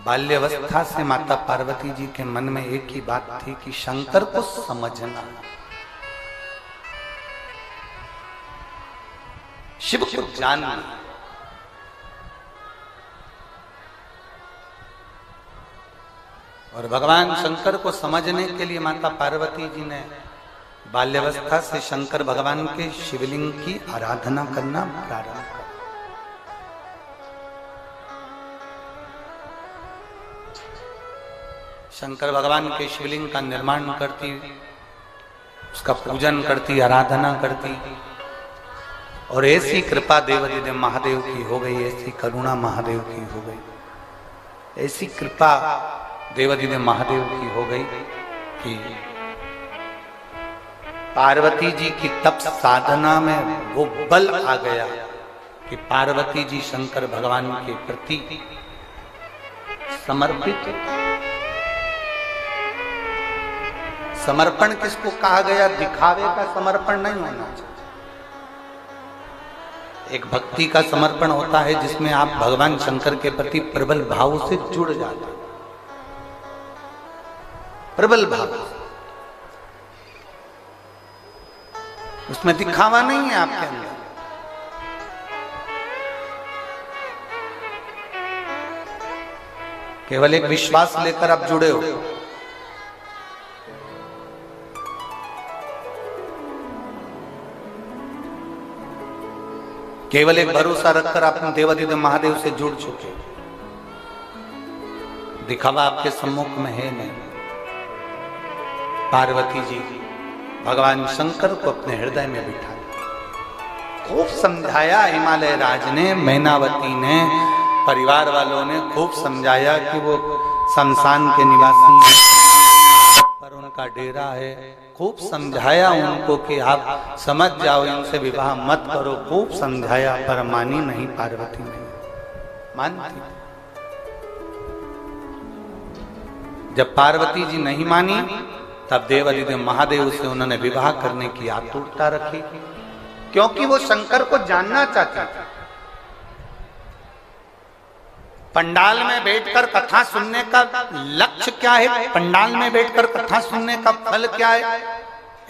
बाल्यावस्था से माता पार्वती जी के मन में एक ही बात थी कि शंकर को समझना, शिव को जानना। और भगवान शंकर को समझने के लिए माता पार्वती जी ने बाल्यावस्था से शंकर भगवान के शिवलिंग की आराधना करना प्रारंभ किया। शंकर भगवान के शिवलिंग का निर्माण करती, उसका पूजन करती, आराधना करती, और ऐसी कृपा देवादिदेव महादेव की हो गई, ऐसी करुणा महादेव की हो गई, ऐसी कृपा देवादिदेव महादेव की हो गई कि पार्वती जी की तप साधना में वो बल आ गया कि पार्वती जी शंकर भगवान के प्रति समर्पित। समर्पण किसको कहा गया? दिखावे का समर्पण नहीं होना चाहिए। एक भक्ति का समर्पण होता है जिसमें आप भगवान शंकर के प्रति प्रबल भाव से जुड़ जाते हैं, प्रबल भाव। उसमें दिखावा नहीं है आपके अंदर। केवल एक विश्वास लेकर आप जुड़े हो। केवल एक भरोसा रखकर आप देवादिदेव महादेव से जुड़ चुके। दिखावा आपके सम्मुख में है नहीं। पार्वती जी भगवान शंकर को अपने हृदय में बिठा खूब समझाया। हिमालय राज ने, मैनावती ने, परिवार वालों ने खूब समझाया कि वो शमशान के निवासी हैं, पर उनका डेरा है। खूब समझाया उनको कि आप समझ जाओ, इनसे विवाह मत करो। खूब समझाया पर मानी नहीं पार्वती, नहीं मानती। जब पार्वती जी नहीं मानी तब देवादिदेव महादेव से उन्होंने विवाह करने की आतुरता रखी, क्योंकि वो शंकर को जानना चाहते थे। पंडाल में बैठकर कथा सुनने का लक्ष्य क्या है? पंडाल में बैठकर कथा सुनने का फल क्या है?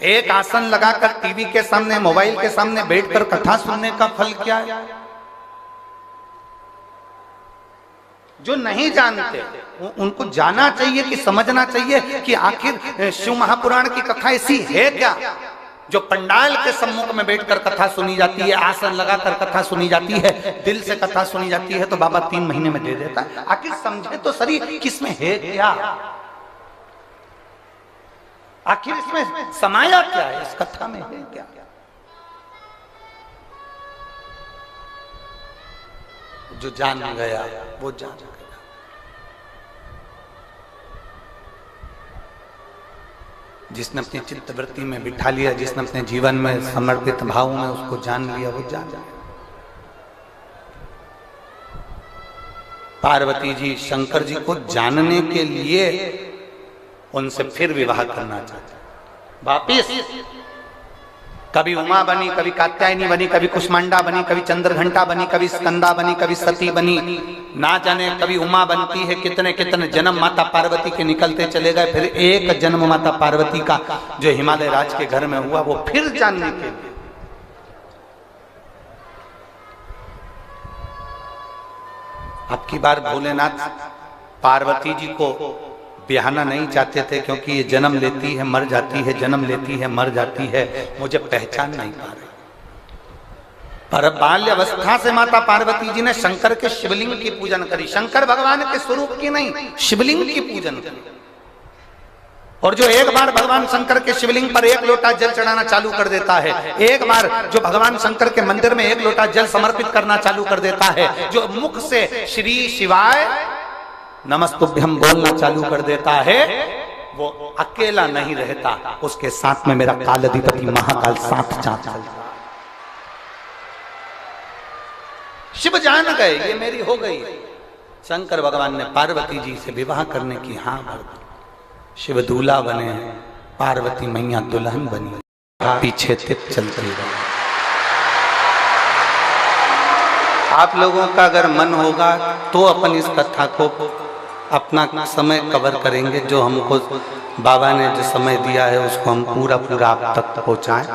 एक आसन लगाकर टीवी के सामने, मोबाइल के सामने बैठकर कथा सुनने का फल क्या है? जो नहीं जानते उनको जाना चाहिए कि समझना चाहिए कि आखिर शिव महापुराण की कथा ऐसी है क्या जो पंडाल के सम्मुख में बैठकर कथा सुनी जाती है, आसन लगाकर कथा सुनी जाती है, दिल से कथा सुनी जाती है तो बाबा 3 महीने में दे देता है। आखिर समझे तो सही किसमें है क्या, आखिर इसमें समाया क्या है, इस कथा में है क्या। जो जान गया वो जान गया। जिसने अपनी चित्त वृत्ति में बिठा लिया, जिसने अपने जीवन में समर्पित भाव में उसको जान लिया, वो जान गया। पार्वती जी शंकर जी को जानने के लिए उनसे फिर विवाह करना चाहते, वापिस कभी उमा बनी, कभी कात्यायनी बनी, कभी कुष्मांडा बनी, कभी चंद्रघंटा बनी, कभी स्कंदा बनी, कभी सती बनी, ना जाने कभी उमा बनती है। कितने कितने जन्म माता पार्वती के निकलते चले गए। फिर एक जन्म माता पार्वती का जो हिमालय राज के घर में हुआ वो फिर जानने के लिए। अब की बार भोलेनाथ पार्वती जी को ब्याहना नहीं चाहते थे, क्योंकि ये जन्म लेती है मर जाती है, जन्म लेती है मर जाती है, मुझे पहचान नहीं पा रही। पर बाल्यावस्था से माता पार्वती जी ने शंकर के शिवलिंग की पूजन करी। शंकर भगवान के स्वरूप की नहीं, शिवलिंग की पूजन करी। और जो एक बार भगवान शंकर के शिवलिंग पर एक लोटा जल चढ़ाना चालू कर देता है, एक बार जो भगवान शंकर के मंदिर में एक लोटा जल समर्पित करना चालू कर देता है, जो मुख से श्री शिवाय नमस्तुभ्यम बोलना चालू कर देता है, वो अकेला नहीं रहता, उसके साथ में मेरा कालाधिपति महाकाल साथ चलता। शिव जान गए ये मेरी हो गई। शंकर भगवान ने पार्वती जी से विवाह करने की हाँ भर दी। शिव दूल्हा बने, पार्वती मैया दुल्हन बनी, पीछे तित चलते रहे। आप लोगों का अगर मन होगा तो अपन इस कथा को अपना समय कवर करेंगे। जो हमको बाबा ने जो समय दिया है उसको हम पूरा पूरा आप तक पहुंचाएं,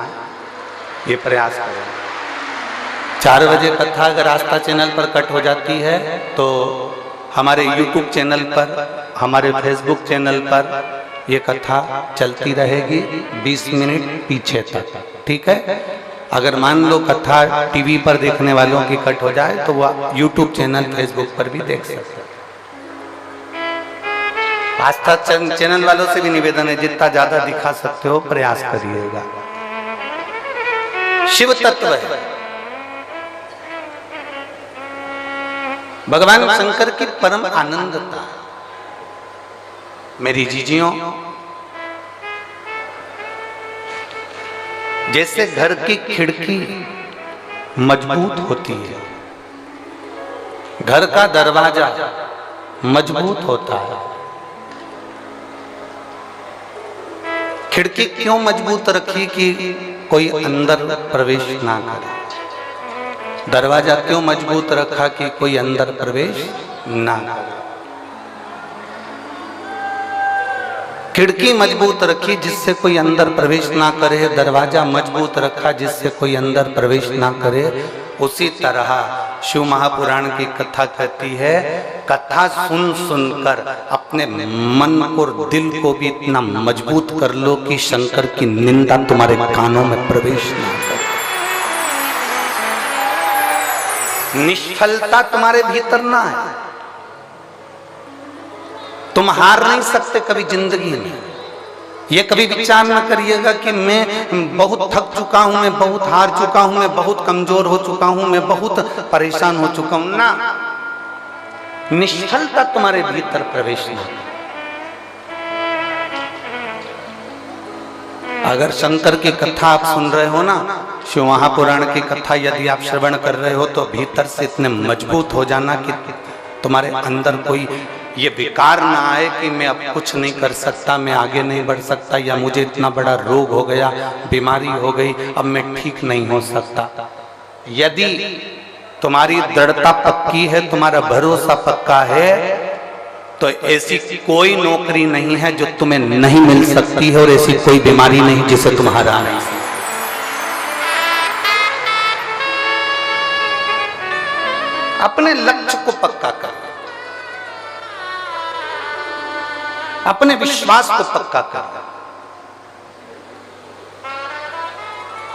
ये प्रयास करें। 4 बजे कथा अगर आस्था चैनल पर कट हो जाती है तो हमारे YouTube चैनल पर, हमारे Facebook चैनल पर ये कथा चलती रहेगी 20 मिनट पीछे तक, ठीक है। अगर मान लो कथा टीवी पर देखने वालों की कट हो जाए तो वो YouTube चैनल Facebook पर भी देख सकते हैं। आस्था चैनल वालों से भी निवेदन है जितना ज्यादा दिखा सकते हो प्रयास करिएगा। शिव तत्व है भगवान शंकर की परम आनंदता। मेरी जीजियों, जैसे घर की खिड़की मजबूत होती है, घर का दरवाजा मजबूत होता है। खिड़की क्यों मजबूत रखी कि कोई अंदर प्रवेश ना करे। दरवाजा क्यों मजबूत रखा कि कोई अंदर प्रवेश ना करे। खिड़की मजबूत रखी जिससे कोई अंदर प्रवेश ना करे, दरवाजा मजबूत रखा जिससे कोई अंदर प्रवेश ना करे। उसी तरह शिव महापुराण की कथा कहती है, कथा सुन सुनकर अपने मन और दिल को भी इतना मजबूत कर लो कि शंकर की निंदा तुम्हारे कानों में प्रवेश ना करे। निष्फलता तुम्हारे भीतर ना है। तुम हार नहीं सकते कभी जिंदगी में। ये कभी विचार न करिएगा कि मैं बहुत थक चुका हूं, मैं बहुत हार चुका हूं, मैं बहुत कमजोर हो चुका हूं, मैं बहुत परेशान हो चुका हूं। ना, निष्फलता तुम्हारे भीतर प्रवेश न। अगर शंकर की कथा आप सुन रहे हो ना, शिव महापुराण की कथा यदि आप श्रवण कर रहे हो तो भीतर से इतने मजबूत हो जाना कि तुम्हारे अंदर कोई ये विकार ना आए कि मैं अब कुछ नहीं कर सकता, मैं आगे नहीं बढ़ सकता, या मुझे इतना बड़ा रोग हो गया, बीमारी हो गई, अब मैं ठीक नहीं हो सकता। यदि तुम्हारी दृढ़ता पक्की है, तुम्हारा भरोसा पक्का है, तो ऐसी कोई नौकरी नहीं है जो तुम्हें नहीं मिल सकती है, और ऐसी कोई बीमारी नहीं जिसे तुम हरा नहीं सकते। अपने लक्ष्य को पक्का कर, अपने विश्वास को पक्का कर।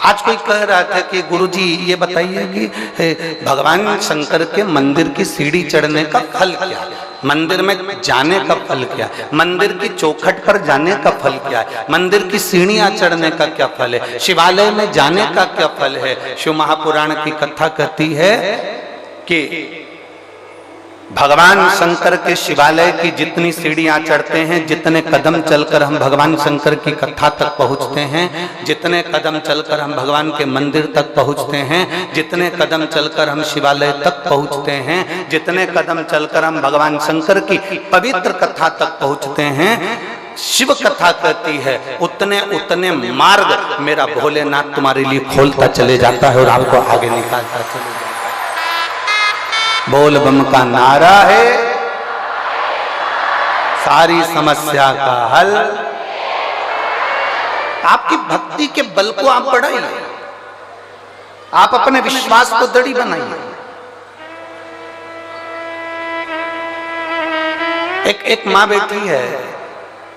आज कोई कह रहा था कि गुरुजी ये बताइए कि भगवान शंकर के मंदिर की सीढ़ी चढ़ने का फल क्या है, मंदिर में जाने का फल क्या है, मंदिर की चौखट पर जाने का फल क्या है, मंदिर की सीढ़ियां चढ़ने का क्या फल है, शिवालय में जाने का क्या फल है। शिव महापुराण की कथा कहती है कि भगवान शंकर के शिवालय की जितनी सीढ़ियां चढ़ते हैं, जितने कदम चलकर हम भगवान शंकर की कथा तक पहुंचते हैं, जितने कदम चलकर हम भगवान के मंदिर तक पहुंचते हैं, जितने कदम चलकर हम शिवालय तक पहुंचते हैं, जितने कदम चलकर हम भगवान शंकर की पवित्र कथा तक पहुंचते हैं, शिव कथा कहती है उतने उतने मार्ग मेरा भोलेनाथ तुम्हारे लिए खोलता चले जाता है और आपको आगे निकालता चले जाता है। बोल बम का नारा है सारी समस्या का हल। आपकी भक्ति के बल को आप बढ़ाइए, आप अपने विश्वास को दृढ़ बनाइए। एक माँ बेटी है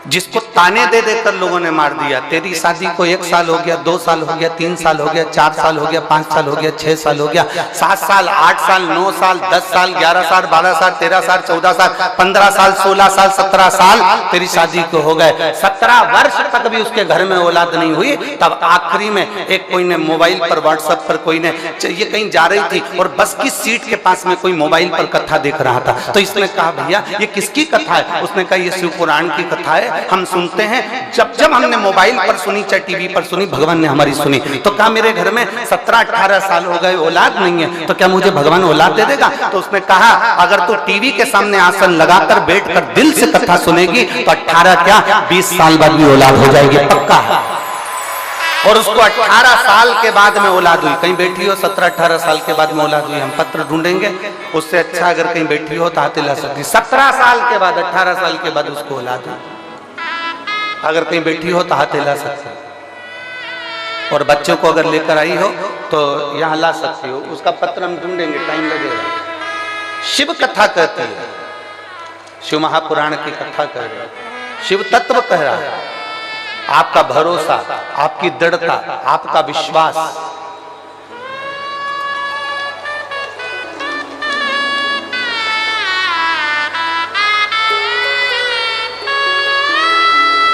जिसको ताने दे देकर लोगों ने मार दिया। तेरी शादी को 1 साल हो गया, 2 साल हो गया, 3 साल हो गया, 4 साल हो गया, 5 साल हो गया, 6 साल हो गया, 7 साल, 8 साल, 9 साल, 10 साल, 11 साल, 12 साल, 13 साल, 14 साल, 15 साल, 16 साल, 17 साल तेरी शादी को हो गए। 17 वर्ष तक भी उसके घर में औलाद नहीं हुई। तब आखिरी में एक कोई ने मोबाइल पर, व्हाट्सएप पर कोई ने, ये कहीं जा रही थी और बस की सीट के पास में कोई मोबाइल पर कथा देख रहा था, तो इसने कहा भैया ये किसकी कथा है? उसने कहा ये शिव पुराण की कथा है, हम सुनते हैं। जब जब हमने मोबाइल पर सुनी चाहे टीवी पर सुनी, भगवान ने हमारी सुनी। तो कहा मेरे घर में 17-18 साल हो गए, औलाद नहीं है, तो क्या मुझे भगवान औलाद दे देगा? तो उसने कहा अगर तू टीवी के सामने आसन लगाकर बैठकर दिल से कथा सुनेगी तो 18 क्या 20 साल बाद भी औलाद हो जाएगी, पक्का है। और उसको 18 साल के बाद में औलाद हुई। कहीं बैठी हो 17-18 साल के बाद में औलाद हुई, हम पत्र ढूंढेंगे उससे अच्छा। अगर कहीं बैठी हो तो हाथ हिला सकती। 17 साल के बाद, 18 साल के बाद उसको औलाद हुई। अगर कहीं बैठी हो तो हाथ हिला सकते हो। और बच्चों को अगर लेकर आई हो तो यहाँ ला सकती हो। उसका पत्र हम ढूंढेंगे, टाइम लगेगा। शिव कथा कहते हैं, शिव महापुराण की कथा कह रहे हैं, शिव तत्व कह रहा है। आपका भरोसा, आपकी दृढ़ता, आपका विश्वास,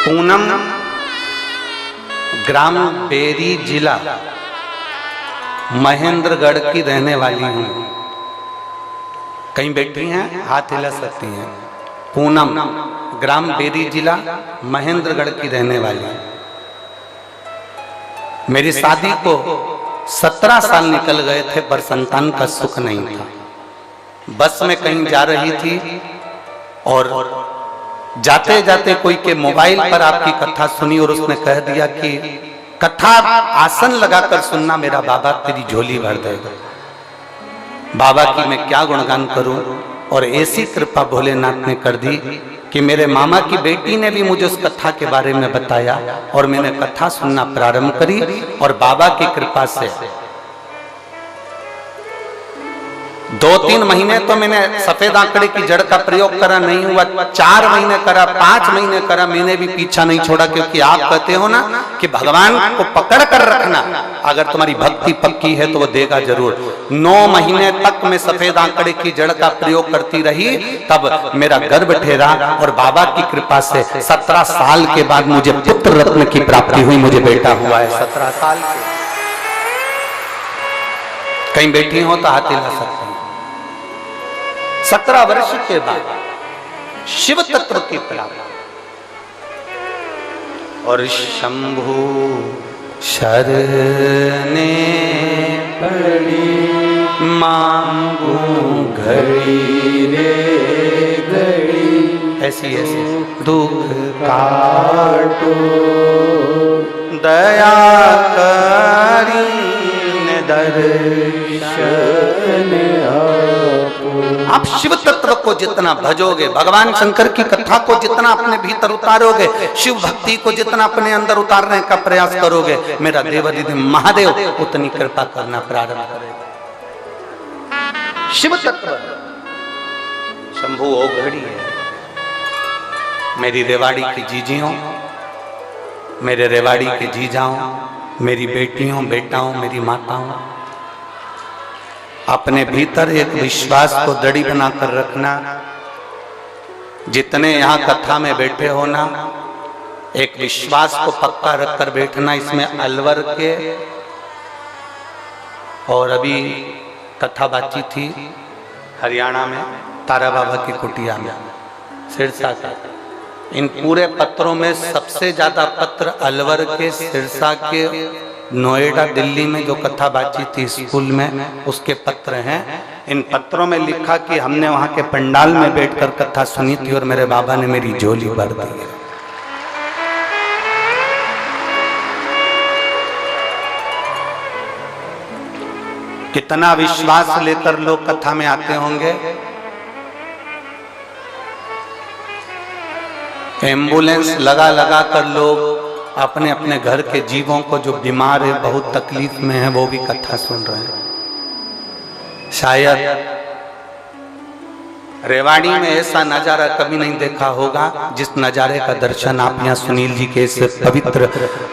पूनम ग्राम बेरी जिला महेंद्रगढ़ की रहने वाली हूं। कहीं बैठी हैं, हाथ हिला सकती हैं। पूनम ग्राम बेरी जिला महेंद्रगढ़ की रहने वाली। मेरी शादी को 17 साल निकल गए थे पर संतान का सुख नहीं था। बस में कहीं जा रही थी और जाते जाते कोई के मोबाइल पर आपकी कथा सुनी और उसने कह दिया कि कथा आसन लगाकर सुनना, मेरा बाबा तेरी झोली भर देगा। बाबा की मैं क्या गुणगान करूं। और ऐसी कृपा भोलेनाथ ने कर दी कि मेरे मामा की बेटी ने भी मुझे उस कथा के बारे में बताया और मैंने कथा सुनना प्रारंभ करी। और बाबा की कृपा से 2-3 महीने तो मैंने सफेद आंकड़े की जड़ का प्रयोग करा, नहीं हुआ। 4 महीने करा, 5 महीने करा, मैंने भी पीछा नहीं छोड़ा। क्योंकि आप कहते हो ना कि भगवान को पकड़ कर रखना, अगर तुम्हारी भक्ति पक्की है तो वो देगा जरूर। 9 महीने तक मैं सफेद आंकड़े की जड़ का प्रयोग करती रही, तब मेरा गर्भ ठहरा और बाबा की कृपा से 17 साल के बाद मुझे पुत्र रत्न की प्राप्ति हुई। मुझे बेटा हुआ है 17 साल के। कहीं बैठी हो तो हाथ हिला सकते हैं। 17 वर्ष के बाद शिव तत्व की प्राप्ति। और शंभु शरणे पड़ी मांगू घड़ी रे घड़ी, ऐसी ऐसी दुख काटो दया करी दर्शन आप शिव तत्व को जितना भजोगे, भगवान शंकर की कथा को जितना अपने भीतर उतारोगे, शिव भक्ति को जितना अपने अंदर उतारने का प्रयास करोगे, मेरा देवाधिदेव महादेव उतनी कृपा करना प्रारंभ करेगा। शिव तत्व शंभु ओघड़ी है। मेरी रेवाड़ी की जीजियों, मेरे रेवाड़ी के जीजाओं, मेरी बेटियों, बेटाओं, मेरी माताओं, अपने भीतर एक विश्वास को दृढ़ बनाकर रखना। जितने यहाँ कथा में बैठे हो ना, एक विश्वास को पक्का रखकर बैठना। इसमें अलवर के, और अभी कथा बातचीत थी हरियाणा में तारा बाबा की कुटिया में, सिरसा का। इन पूरे पत्रों में सबसे ज्यादा पत्र अलवर के, सिरसा के, नोएडा, दिल्ली में जो कथा बातचीत थी स्कूल में, उसके पत्र हैं। इन पत्रों में लिखा कि हमने वहां के पंडाल में बैठकर कथा सुनी थी और मेरे बाबा ने मेरी झोली भर दी। कितना विश्वास लेकर लोग कथा में आते होंगे। एम्बुलेंस लगा लगा कर लोग अपने अपने घर के जीवों को, जो बीमार है, बहुत तकलीफ में है, वो भी कथा सुन रहे हैं। शायद रेवाड़ी में ऐसा नजारा कभी नहीं देखा होगा जिस नजारे का दर्शन आप यहाँ सुनील जी के इस पवित्र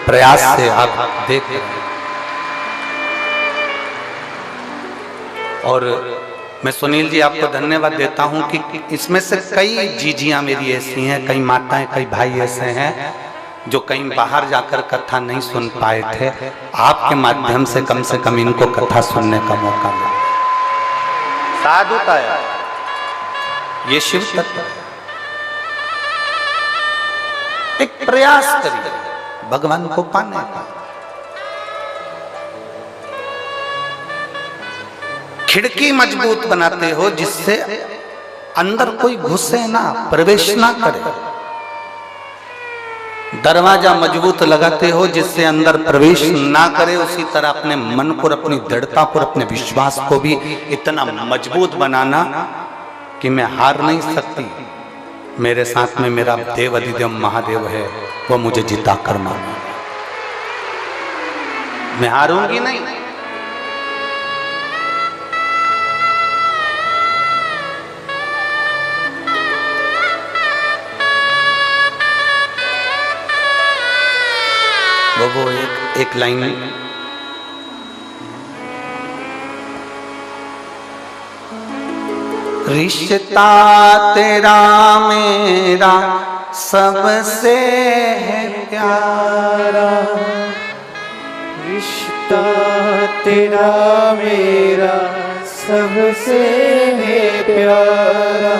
प्रयास से आप देख रहे हैं। और मैं सुनील जी आपको धन्यवाद देता हूं कि इसमें से कई जीजियां मेरी ऐसी हैं, कई माताएं, कई भाई ऐसे हैं जो कहीं बाहर जाकर कथा नहीं सुन पाए थे। आपके माध्यम से कम इनको कथा सुनने का मौका मिला। साधुता है, ये शिव तत्व है। एक प्रयास करिए भगवान को पाने का। खिड़की मजबूत बनाते हो जिससे अंदर कोई घुसे ना, प्रवेश ना करे। दरवाजा मजबूत लगाते हो जिससे अंदर प्रवेश ना करे। उसी तरह अपने मन को, अपनी दृढ़ता को, अपने विश्वास को भी इतना मजबूत बनाना कि मैं हार नहीं सकती। मेरे साथ में मेरा देव अधिदेव महादेव है, वो मुझे जिता कर माना, मैं हारूंगी नहीं। वो एक लाइन रिश्ता तेरा मेरा सबसे है प्यारा, रिश्ता तेरा मेरा सबसे है प्यारा,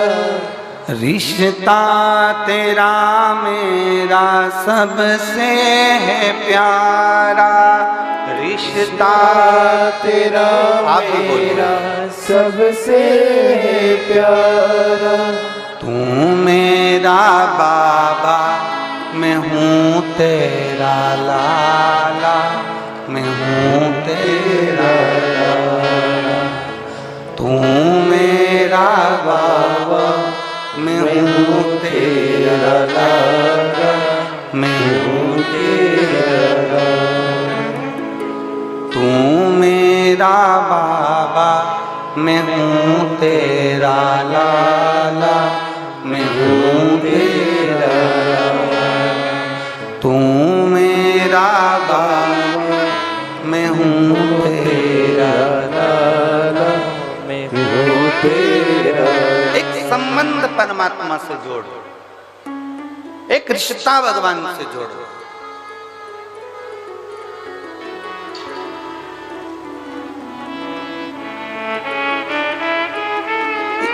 रिश्ता तेरा मेरा सबसे है प्यारा, रिश्ता तेरा मेरा सबसे है प्यारा। तू मेरा बाबा, मैं हूँ तेरा लाला, मैं हूँ तेरा लाला। तू मेरा बाबा, मैं हूँ तेरा लाला, मैं हूँ तेरा लाला। तू मेरा बाबा, मैं हूँ तेरा लाला, मैं हूँ तेरा लाला। तू मेरा बाबा, मैं हूँ तेरा लाला, मैं हूँ तेरा। एक संबंध परमात्मा से जोड़ो, एक रिश्ता भगवान से जोड़ो।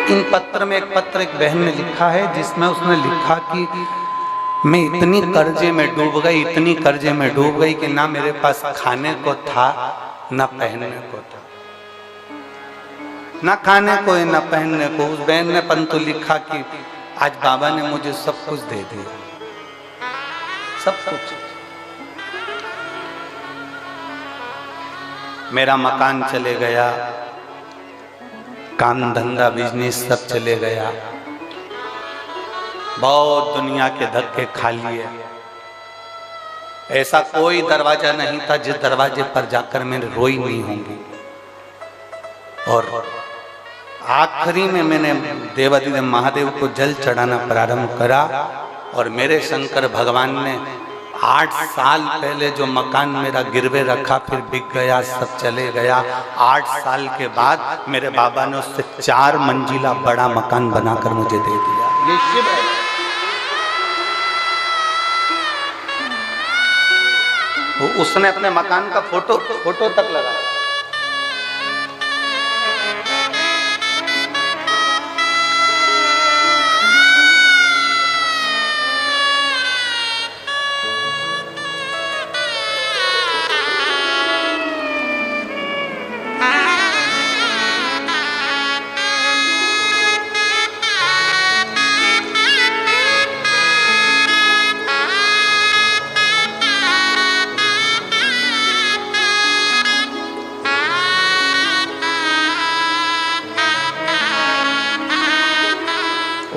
इन पत्र में एक बहन ने लिखा है जिसमें उसने लिखा कि मैं इतनी कर्जे में डूब गई, इतनी कर्जे में डूब गई कि ना मेरे पास खाने को था, ना पहनने को था, ना खाने को है ना पहनने को। उस बहन ने परंतु लिखा कि आज बाबा ने मुझे सब कुछ दे दिया, सब कुछ। मेरा मकान चले गया, काम धंधा बिजनेस सब चले गया, बहुत दुनिया के धक्के खा लिए। ऐसा कोई दरवाजा नहीं था जिस दरवाजे पर जाकर मैं रोई नहीं होंगी। और आखिरी में मैंने देवाधिदेव महादेव को जल चढ़ाना प्रारंभ करा और मेरे शंकर भगवान ने 8 साल पहले जो मकान मेरा गिरवे रखा, फिर बिक गया, सब चले गया। 8 साल के बाद मेरे बाबा ने उससे 4 मंजिला बड़ा मकान बनाकर मुझे दे दिया। ये शिव है। उसने अपने मकान का फोटो तक लगाया।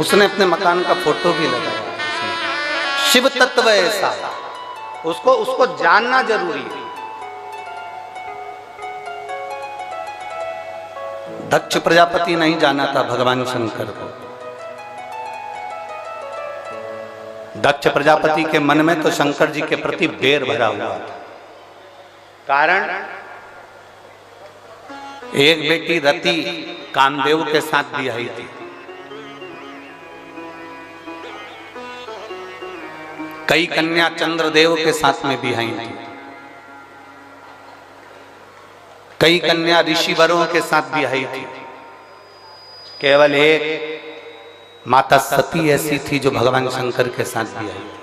उसने अपने मकान का फोटो भी लगाया। शिव तत्व ऐसा, उसको जानना जरूरी है। दक्ष प्रजापति नहीं जाना था भगवान शंकर को। दक्ष प्रजापति के मन में तो शंकर जी के प्रति बैर भरा हुआ था। कारण, एक बेटी रति कामदेव के साथ ब्याही थी, कई कन्या चंद्रदेव के साथ में ब्याही थी, कई कन्या ऋषिवरों के साथ ब्याही थी। केवल एक माता सती ऐसी थी जो भगवान शंकर के साथ ब्याही थी।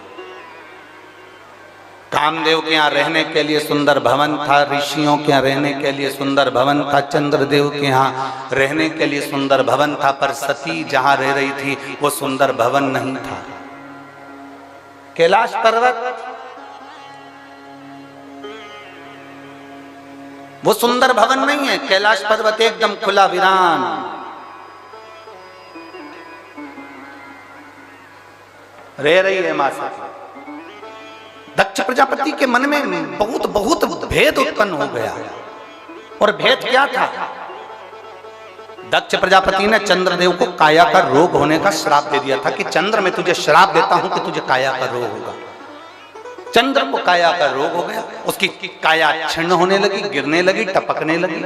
कामदेव के यहाँ रहने के लिए सुंदर भवन था, ऋषियों के यहाँ रहने के लिए सुंदर भवन था, चंद्रदेव के यहाँ रहने के लिए सुंदर भवन था, पर सती जहाँ रह रही थी वो सुंदर भवन नहीं था। कैलाश पर्वत वो सुंदर भवन नहीं है। कैलाश पर्वत एकदम खुला वीरान, रह रही है मां सती। दक्ष प्रजापति के मन में बहुत बहुत भेद उत्पन्न हो गया। और भेद क्या था? दक्ष प्रजापति ने चंद्रदेव को काया का रोग होने का श्राप दे दिया था कि चंद्र, मैं तुझे श्राप देता हूं कि तुझे काया का रोग होगा। चंद्र को काया का रोग हो गया, उसकी काया छिन्न होने लगी, गिरने लगी, टपकने लगी।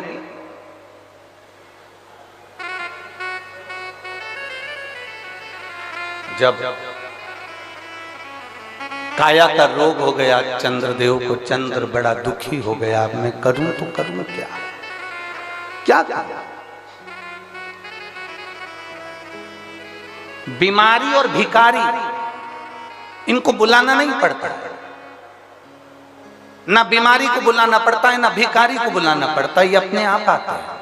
जब काया का रोग हो गया चंद्रदेव को, चंद्र बड़ा दुखी हो गया। मैं करूं तो करूं क्या? क्या करूं? बीमारी और भिखारी इनको बुलाना नहीं पड़ता, ना बीमारी को बुलाना पड़ता है, ना भिखारी को बुलाना पड़ता है, ये अपने आप आता है।